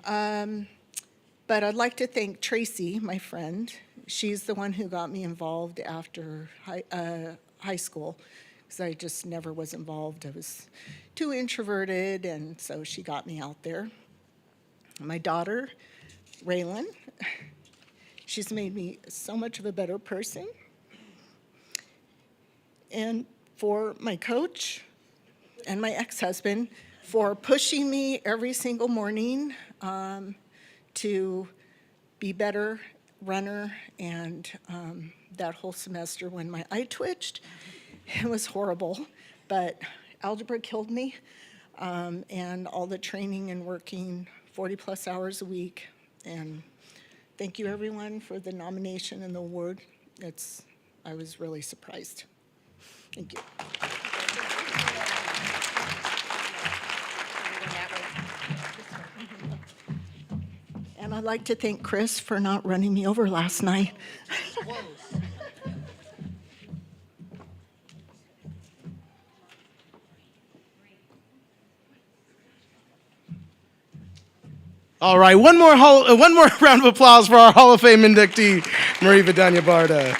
But I'd like to thank Tracy, my friend. She's the one who got me involved after high school, because I just never was involved. I was too introverted, and so she got me out there. My daughter, Raylan, she's made me so much of a better person. And for my coach and my ex-husband for pushing me every single morning to be better runner, and that whole semester when my eye twitched, it was horrible, but algebra killed me, and all the training and working 40 plus hours a week. And thank you everyone for the nomination and the award. I was really surprised. Thank you. And I'd like to thank Chris for not running me over last night. All right, one more round of applause for our Hall of Fame inductee, Marie Vidania Barda.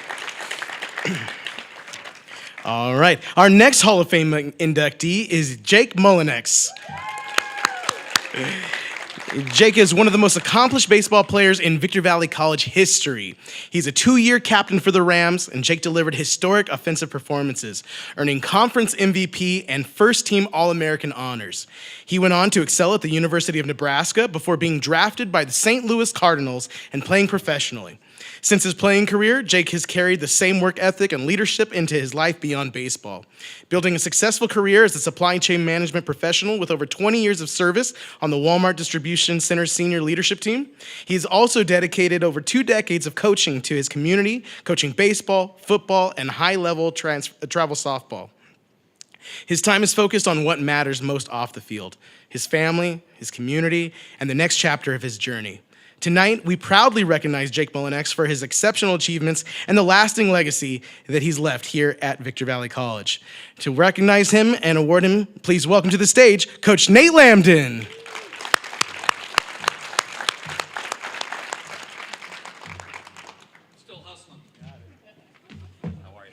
All right. Our next Hall of Fame inductee is Jake Mullinex. Jake is one of the most accomplished baseball players in Victor Valley College history. He's a 2-year captain for the Rams, and Jake delivered historic offensive performances, earning conference MVP and first-team All-American honors. He went on to excel at the University of Nebraska before being drafted by the St. Louis Cardinals and playing professionally. Since his playing career, Jake has carried the same work ethic and leadership into his life beyond baseball, building a successful career as a supply chain management professional with over 20 years of service on the Walmart Distribution Center senior leadership team. He's also dedicated over 2 decades of coaching to his community, coaching baseball, football, and high-level travel softball. His time is focused on what matters most off the field, his family, his community, and the next chapter of his journey. Tonight, we proudly recognize Jake Mullinex for his exceptional achievements and the lasting legacy that he's left here at Victor Valley College. To recognize him and award him, please welcome to the stage Coach Nate Lambden. Still hustling. How are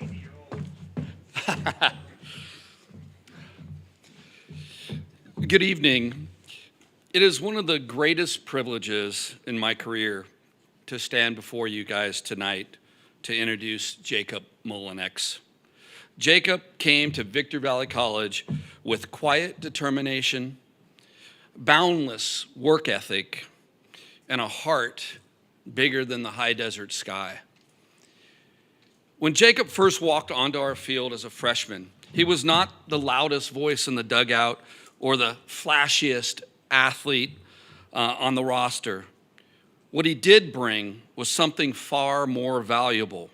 you? Good evening. It is one of the greatest privileges in my career to stand before you guys tonight to introduce Jacob Mullinex. Jacob came to Victor Valley College with quiet determination, boundless work ethic, and a heart bigger than the high desert sky. When Jacob first walked onto our field as a freshman, he was not the loudest voice in the dugout or the flashiest athlete on the roster. What he did bring was something far more valuable,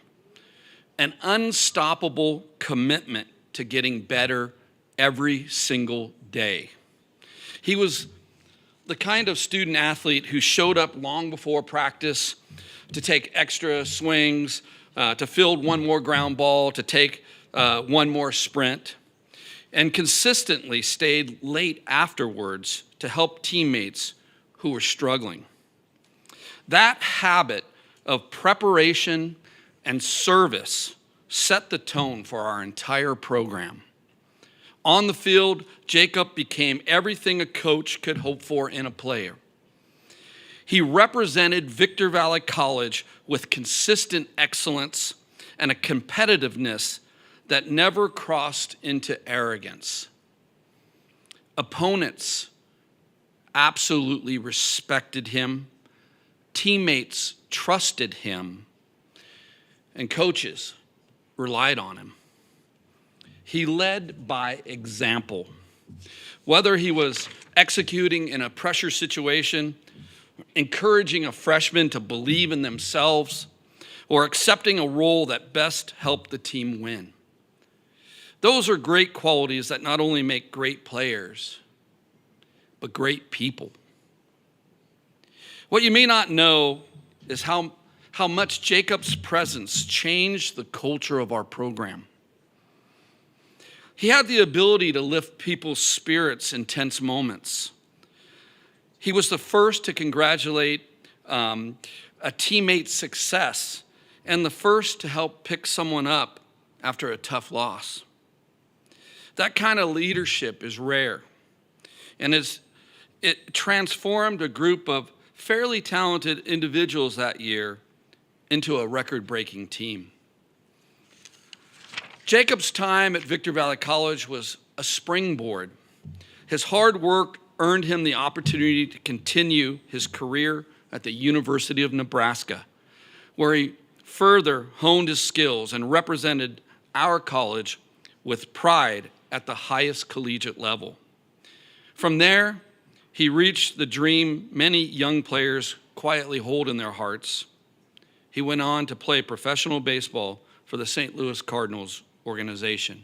an unstoppable commitment to getting better every single day. He was the kind of student athlete who showed up long before practice to take extra swings, to field one more ground ball, to take one more sprint, and consistently stayed late afterwards to help teammates who were struggling. That habit of preparation and service set the tone for our entire program. On the field, Jacob became everything a coach could hope for in a player. He represented Victor Valley College with consistent excellence and a competitiveness that never crossed into arrogance. Opponents absolutely respected him, teammates trusted him, and coaches relied on him. He led by example. Whether he was executing in a pressure situation, encouraging a freshman to believe in themselves, or accepting a role that best helped the team win. Those are great qualities that not only make great players, but great people. What you may not know is how much Jacob's presence changed the culture of our program. He had the ability to lift people's spirits in tense moments. He was the first to congratulate a teammate's success and the first to help pick someone up after a tough loss. That kind of leadership is rare, and it transformed a group of fairly talented individuals that year into a record-breaking team. Jacob's time at Victor Valley College was a springboard. His hard work earned him the opportunity to continue his career at the University of Nebraska, where he further honed his skills and represented our college with pride at the highest collegiate level. From there, he reached the dream many young players quietly hold in their hearts. He went on to play professional baseball for the St. Louis Cardinals organization.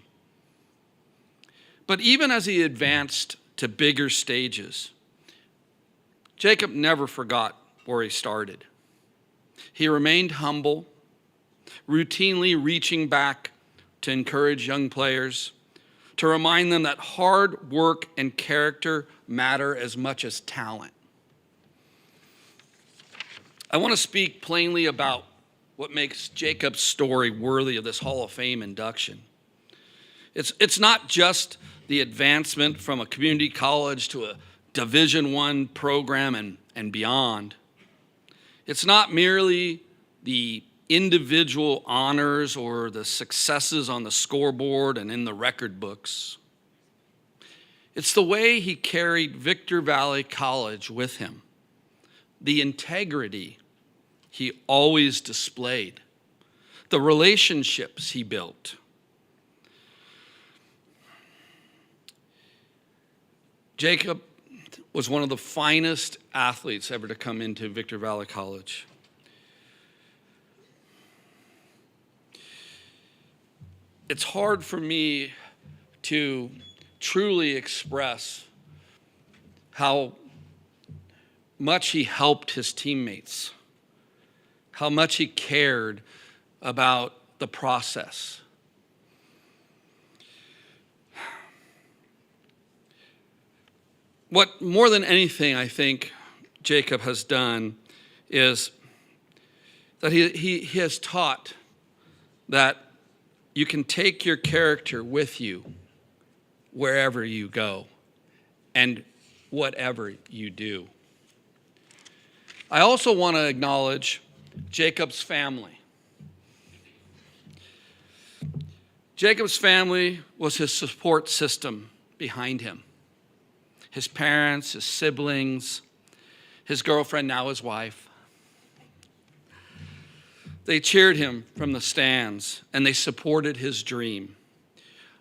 But even as he advanced to bigger stages, Jacob never forgot where he started. He remained humble, routinely reaching back to encourage young players, to remind them that hard work and character matter as much as talent. I want to speak plainly about what makes Jacob's story worthy of this Hall of Fame induction. It's not just the advancement from a community college to a Division I program and beyond. It's not merely the individual honors or the successes on the scoreboard and in the record books. It's the way he carried Victor Valley College with him, the integrity he always displayed, the relationships he built. Jacob was one of the finest athletes ever to come into Victor Valley College. It's hard for me to truly express how much he helped his teammates, how much he cared about the process. What more than anything I think Jacob has done is that he has taught that you can take your character with you wherever you go and whatever you do. I also want to acknowledge Jacob's family. Jacob's family was his support system behind him. His parents, his siblings, his girlfriend, now his wife. They cheered him from the stands and they supported his dream.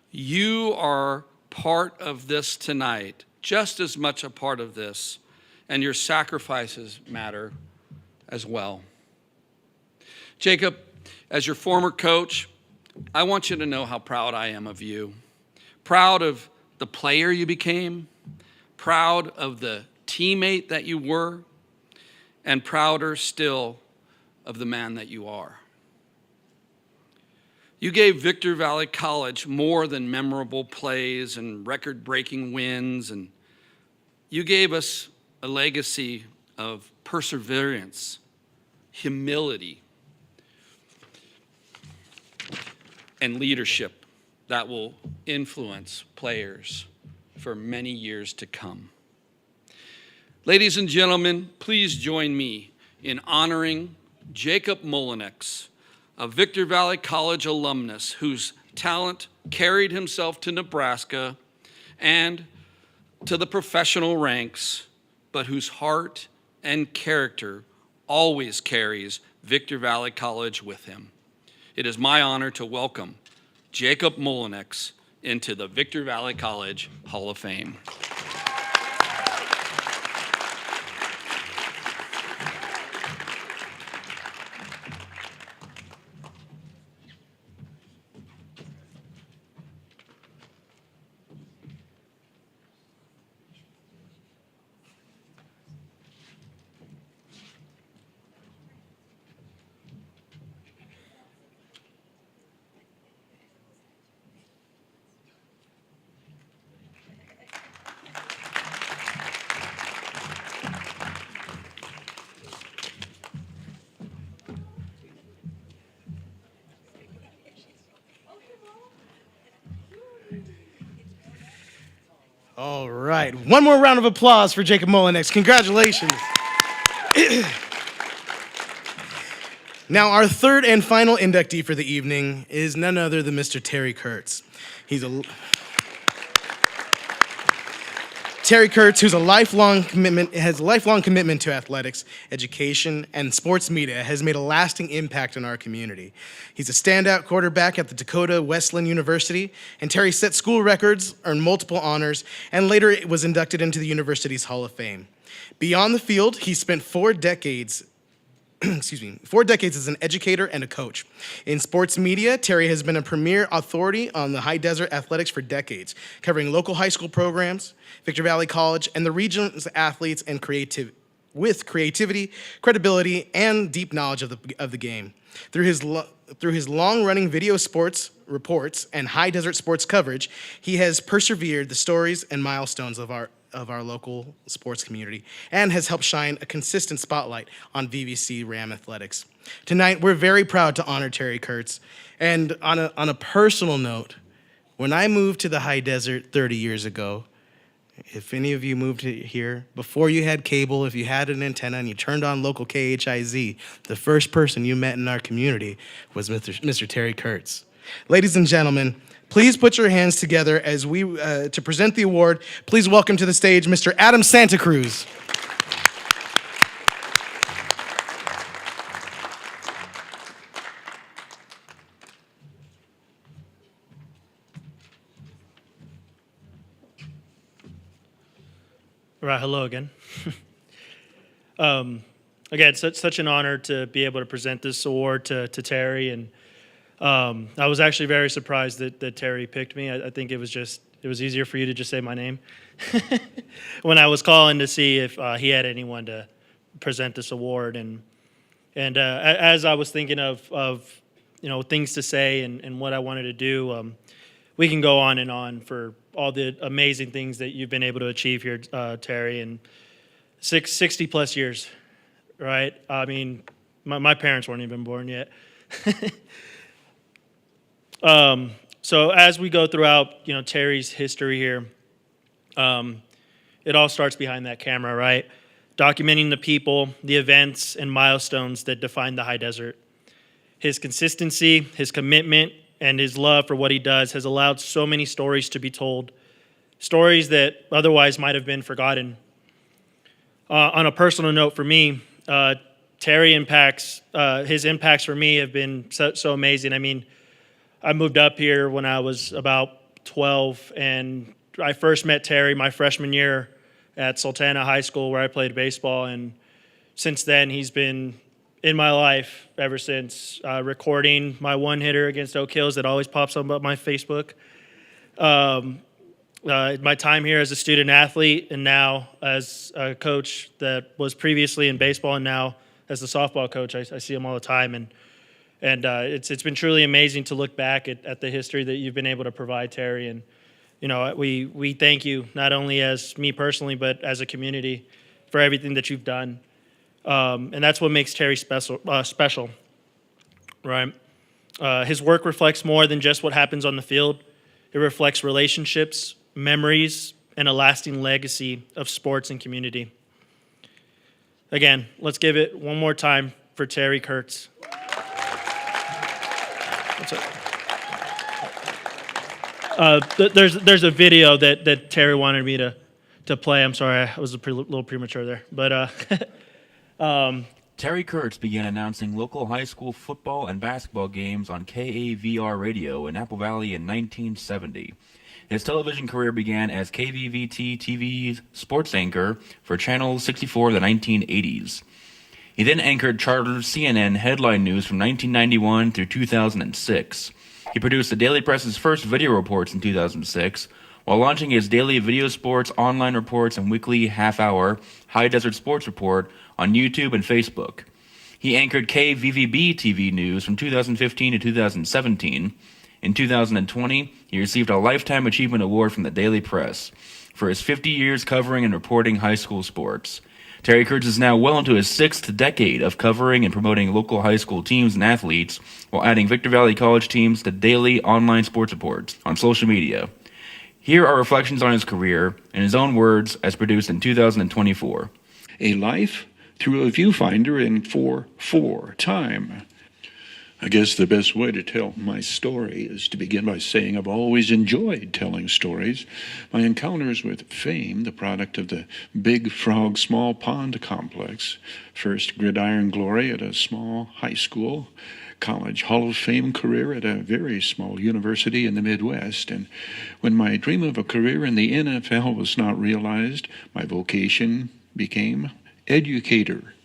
You are part of this tonight, just as much a part of this, and your sacrifices matter as well. Jacob, as your former coach, I want you to know how proud I am of you. Proud of the player you became, proud of the teammate that you were, and prouder still of the man that you are. You gave Victor Valley College more than memorable plays and record-breaking wins, and you gave us a legacy of perseverance, humility, and leadership that will influence players for many years to come. Ladies and gentlemen, please join me in honoring Jacob Mullinex, a Victor Valley College alumnus whose talent carried himself to Nebraska and to the professional ranks, but whose heart and character always carries Victor Valley College with him. It is my honor to welcome Jacob Mullinex into the Victor Valley College Hall of Fame. All right, one more round of applause for Jacob Mullinex. Congratulations. Now, our third and final inductee for the evening is none other than Mr. Terry Kurtz. Terry Kurtz, who's has a lifelong commitment to athletics, education, and sports media, has made a lasting impact on our community. He's a standout quarterback at the Dakota Wesleyan University, and Terry set school records, earned multiple honors, and later was inducted into the university's Hall of Fame. Beyond the field, he spent 4 decades as an educator and a coach. In sports media, Terry has been a premier authority on the high desert athletics for decades, covering local high school programs, Victor Valley College, and the region's athletes and with creativity, credibility, and deep knowledge of the game. Through his long-running video sports reports and high desert sports coverage, he has persevered the stories and milestones of our local sports community and has helped shine a consistent spotlight on VVC Ram athletics. Tonight, we're very proud to honor Terry Kurtz. And on a personal note, When I moved to the high desert 30 years ago, if any of you moved here, before you had cable, if you had an antenna and you turned on local KHIZ, the first person you met in our community was Mr. Terry Kurtz. Ladies and gentlemen, please put your hands together as we, to present the award. Please welcome to the stage Mr. Adam Santa Cruz. All right, hello again. Again, such an honor to be able to present this award to Terry, and I was actually very surprised that Terry picked me. I think it was easier for you to just say my name when I was calling to see if he had anyone to present this award, and as I was thinking of things to say and what I wanted to do, we can go on and on for all the amazing things that you've been able to achieve here, Terry, in 60 plus years, right? I mean, my parents weren't even born yet. So as we go throughout, Terry's history here, it all starts behind that camera, right? Documenting the people, the events, and milestones that define the high desert. His consistency, his commitment, and his love for what he does has allowed so many stories to be told, stories that otherwise might have been forgotten. On a personal note for me, Terry his impacts for me have been so amazing. I mean, I moved up here when I was about 12, and I first met Terry my freshman year at Sultana High School, where I played baseball, and since then he's been in my life ever since, recording my one-hitter against Oak Hills that always pops up on my Facebook. My time here as a student athlete, and now as a coach that was previously in baseball, and now as a softball coach, I see him all the time, and it's been truly amazing to look back at the history that you've been able to provide, Terry. And we thank you, not only as me personally, but as a community, for everything that you've done. And that's what makes Terry special, right? His work reflects more than just what happens on the field. It reflects relationships, memories, and a lasting legacy of sports and community. Again, let's give it one more time for Terry Kurtz. There's a video that Terry wanted me to play. I'm sorry, I was a little premature there, but Terry Kurtz began announcing local high school football and basketball games on KAVR radio in Apple Valley in 1970. His television career began as KVVT TV's sports anchor for Channel 64 in the 1980s. He then anchored Charter's CNN headline news from 1991 through 2006. He produced the Daily Press's first video reports in 2006, while launching his daily video sports, online reports, and weekly half-hour High Desert Sports Report on YouTube and Facebook. He anchored KVVB TV news from 2015 to 2017. In 2020, he received a Lifetime Achievement Award from the Daily Press for his 50 years covering and reporting high school sports. Terry Kurtz is now well into his 6th decade of covering and promoting local high school teams and athletes, while adding Victor Valley College teams to daily online sports reports on social media. Here are reflections on his career, in his own words, as produced in 2024. A life through a viewfinder in 4:4 time. I guess the best way to tell my story is to begin by saying I've always enjoyed telling stories. My encounters with fame, the product of the Big Frog Small Pond complex, first gridiron glory at a small high school, college Hall of Fame career at a very small university in the Midwest, and when my dream of a career in the NFL was not realized, my vocation became educator.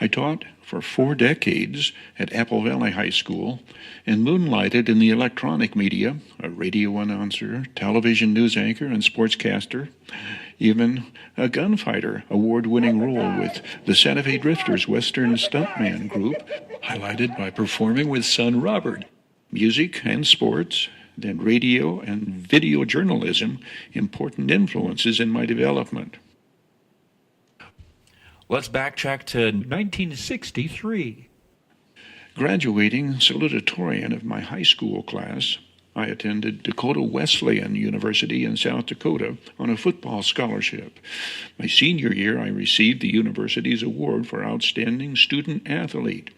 I taught for 4 decades at Apple Valley High School and moonlighted in the electronic media, a radio announcer, television news anchor, and sportscaster, even a gunfighter award-winning role with the Santa Fe Drifters Western Stuntman Group, highlighted by performing with son Robert. Music and sports, then radio and video journalism, important influences in my development. Let's backtrack to 1963. Graduating salutatorian of my high school class, I attended Dakota Wesleyan University in South Dakota on a football scholarship. My senior year, I received the university's award for Outstanding Student Athlete.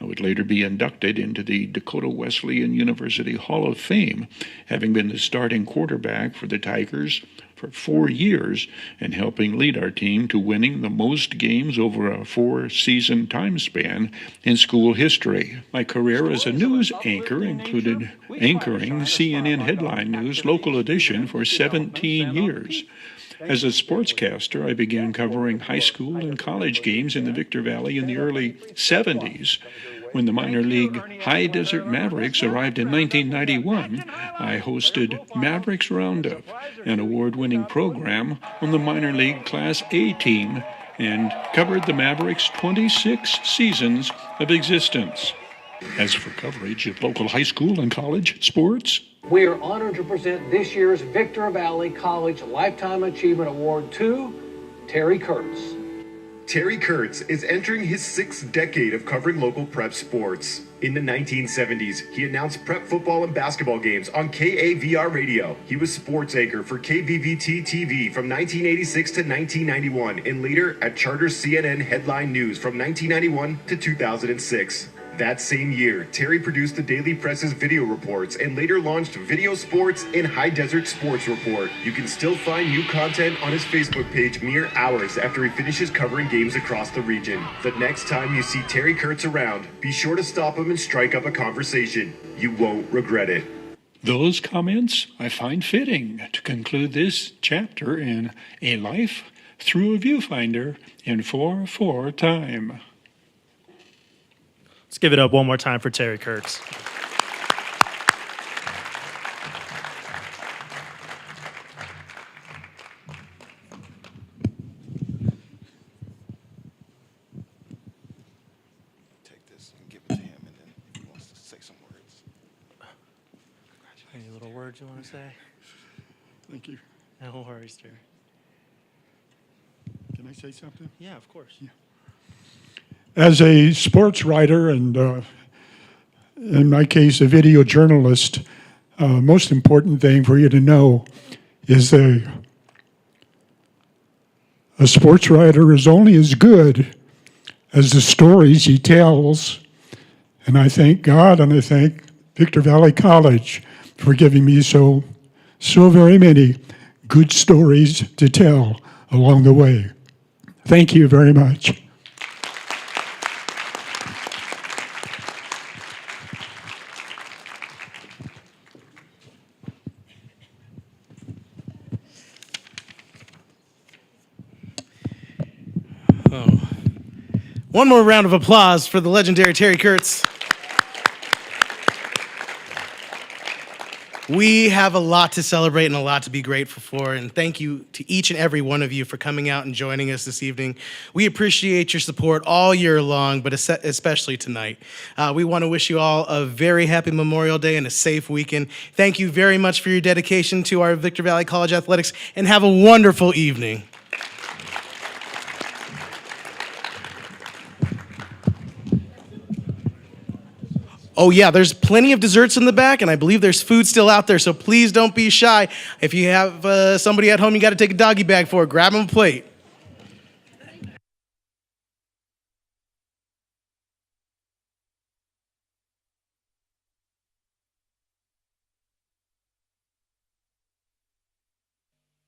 I would later be inducted into the Dakota Wesleyan University Hall of Fame, having been the starting quarterback for the Tigers for 4 years and helping lead our team to winning the most games over a 4-season time span in school history. My career as a news anchor included anchoring CNN Headline News local edition for 17 years. As a sportscaster, I began covering high school and college games in the Victor Valley in the early 70s. When the minor league High Desert Mavericks arrived in 1991, I hosted Mavericks Roundup, an award-winning program on the minor league Class A team, and covered the Mavericks' 26 seasons of existence. As for coverage of local high school and college sports, we are honored to present this year's Victor Valley College Lifetime Achievement Award to Terry Kurtz. Terry Kurtz is entering his 6th decade of covering local prep sports. In the 1970s, he announced prep football and basketball games on KAVR radio. He was sports anchor for KVVT TV from 1986 to 1991 and later at Charter CNN Headline News from 1991 to 2006. That same year, Terry produced the Daily Press's video reports and later launched Video Sports and High Desert Sports Report. You can still find new content on his Facebook page mere hours after he finishes covering games across the region. The next time you see Terry Kurtz around, be sure to stop him and strike up a conversation. You won't regret it. those comments I find fitting to conclude this chapter in A Life Through a Viewfinder in 4/4 time. Let's give it up one more time for Terry Kurtz. Take this and give it to him, and then if he wants to say some words. Any little words you want to say? Thank you. No worries, Terry. Can I say something? Yeah, of course. Yeah. As a sports writer and, in my case, a video journalist, most important thing for you to know is a sports writer is only as good as the stories he tells. And I thank God and I thank Victor Valley College for giving me so very many good stories to tell along the way. Thank you very much. One more round of applause for the legendary Terry Kurtz. We have a lot to celebrate and a lot to be grateful for, and thank you to each and every one of you for coming out and joining us this evening. We appreciate your support all year long, but especially tonight. We want to wish you all a very happy Memorial Day and a safe weekend. Thank you very much for your dedication to our Victor Valley College athletics, and have a wonderful evening. Oh yeah, there's plenty of desserts in the back, and I believe there's food still out there, so please don't be shy. If you have somebody at home you got to take a doggy bag for, grab them a plate.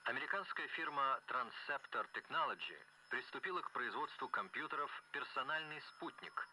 Американская фирма Transceptor Technology приступила к производству компьютеров «Персональный спутник»,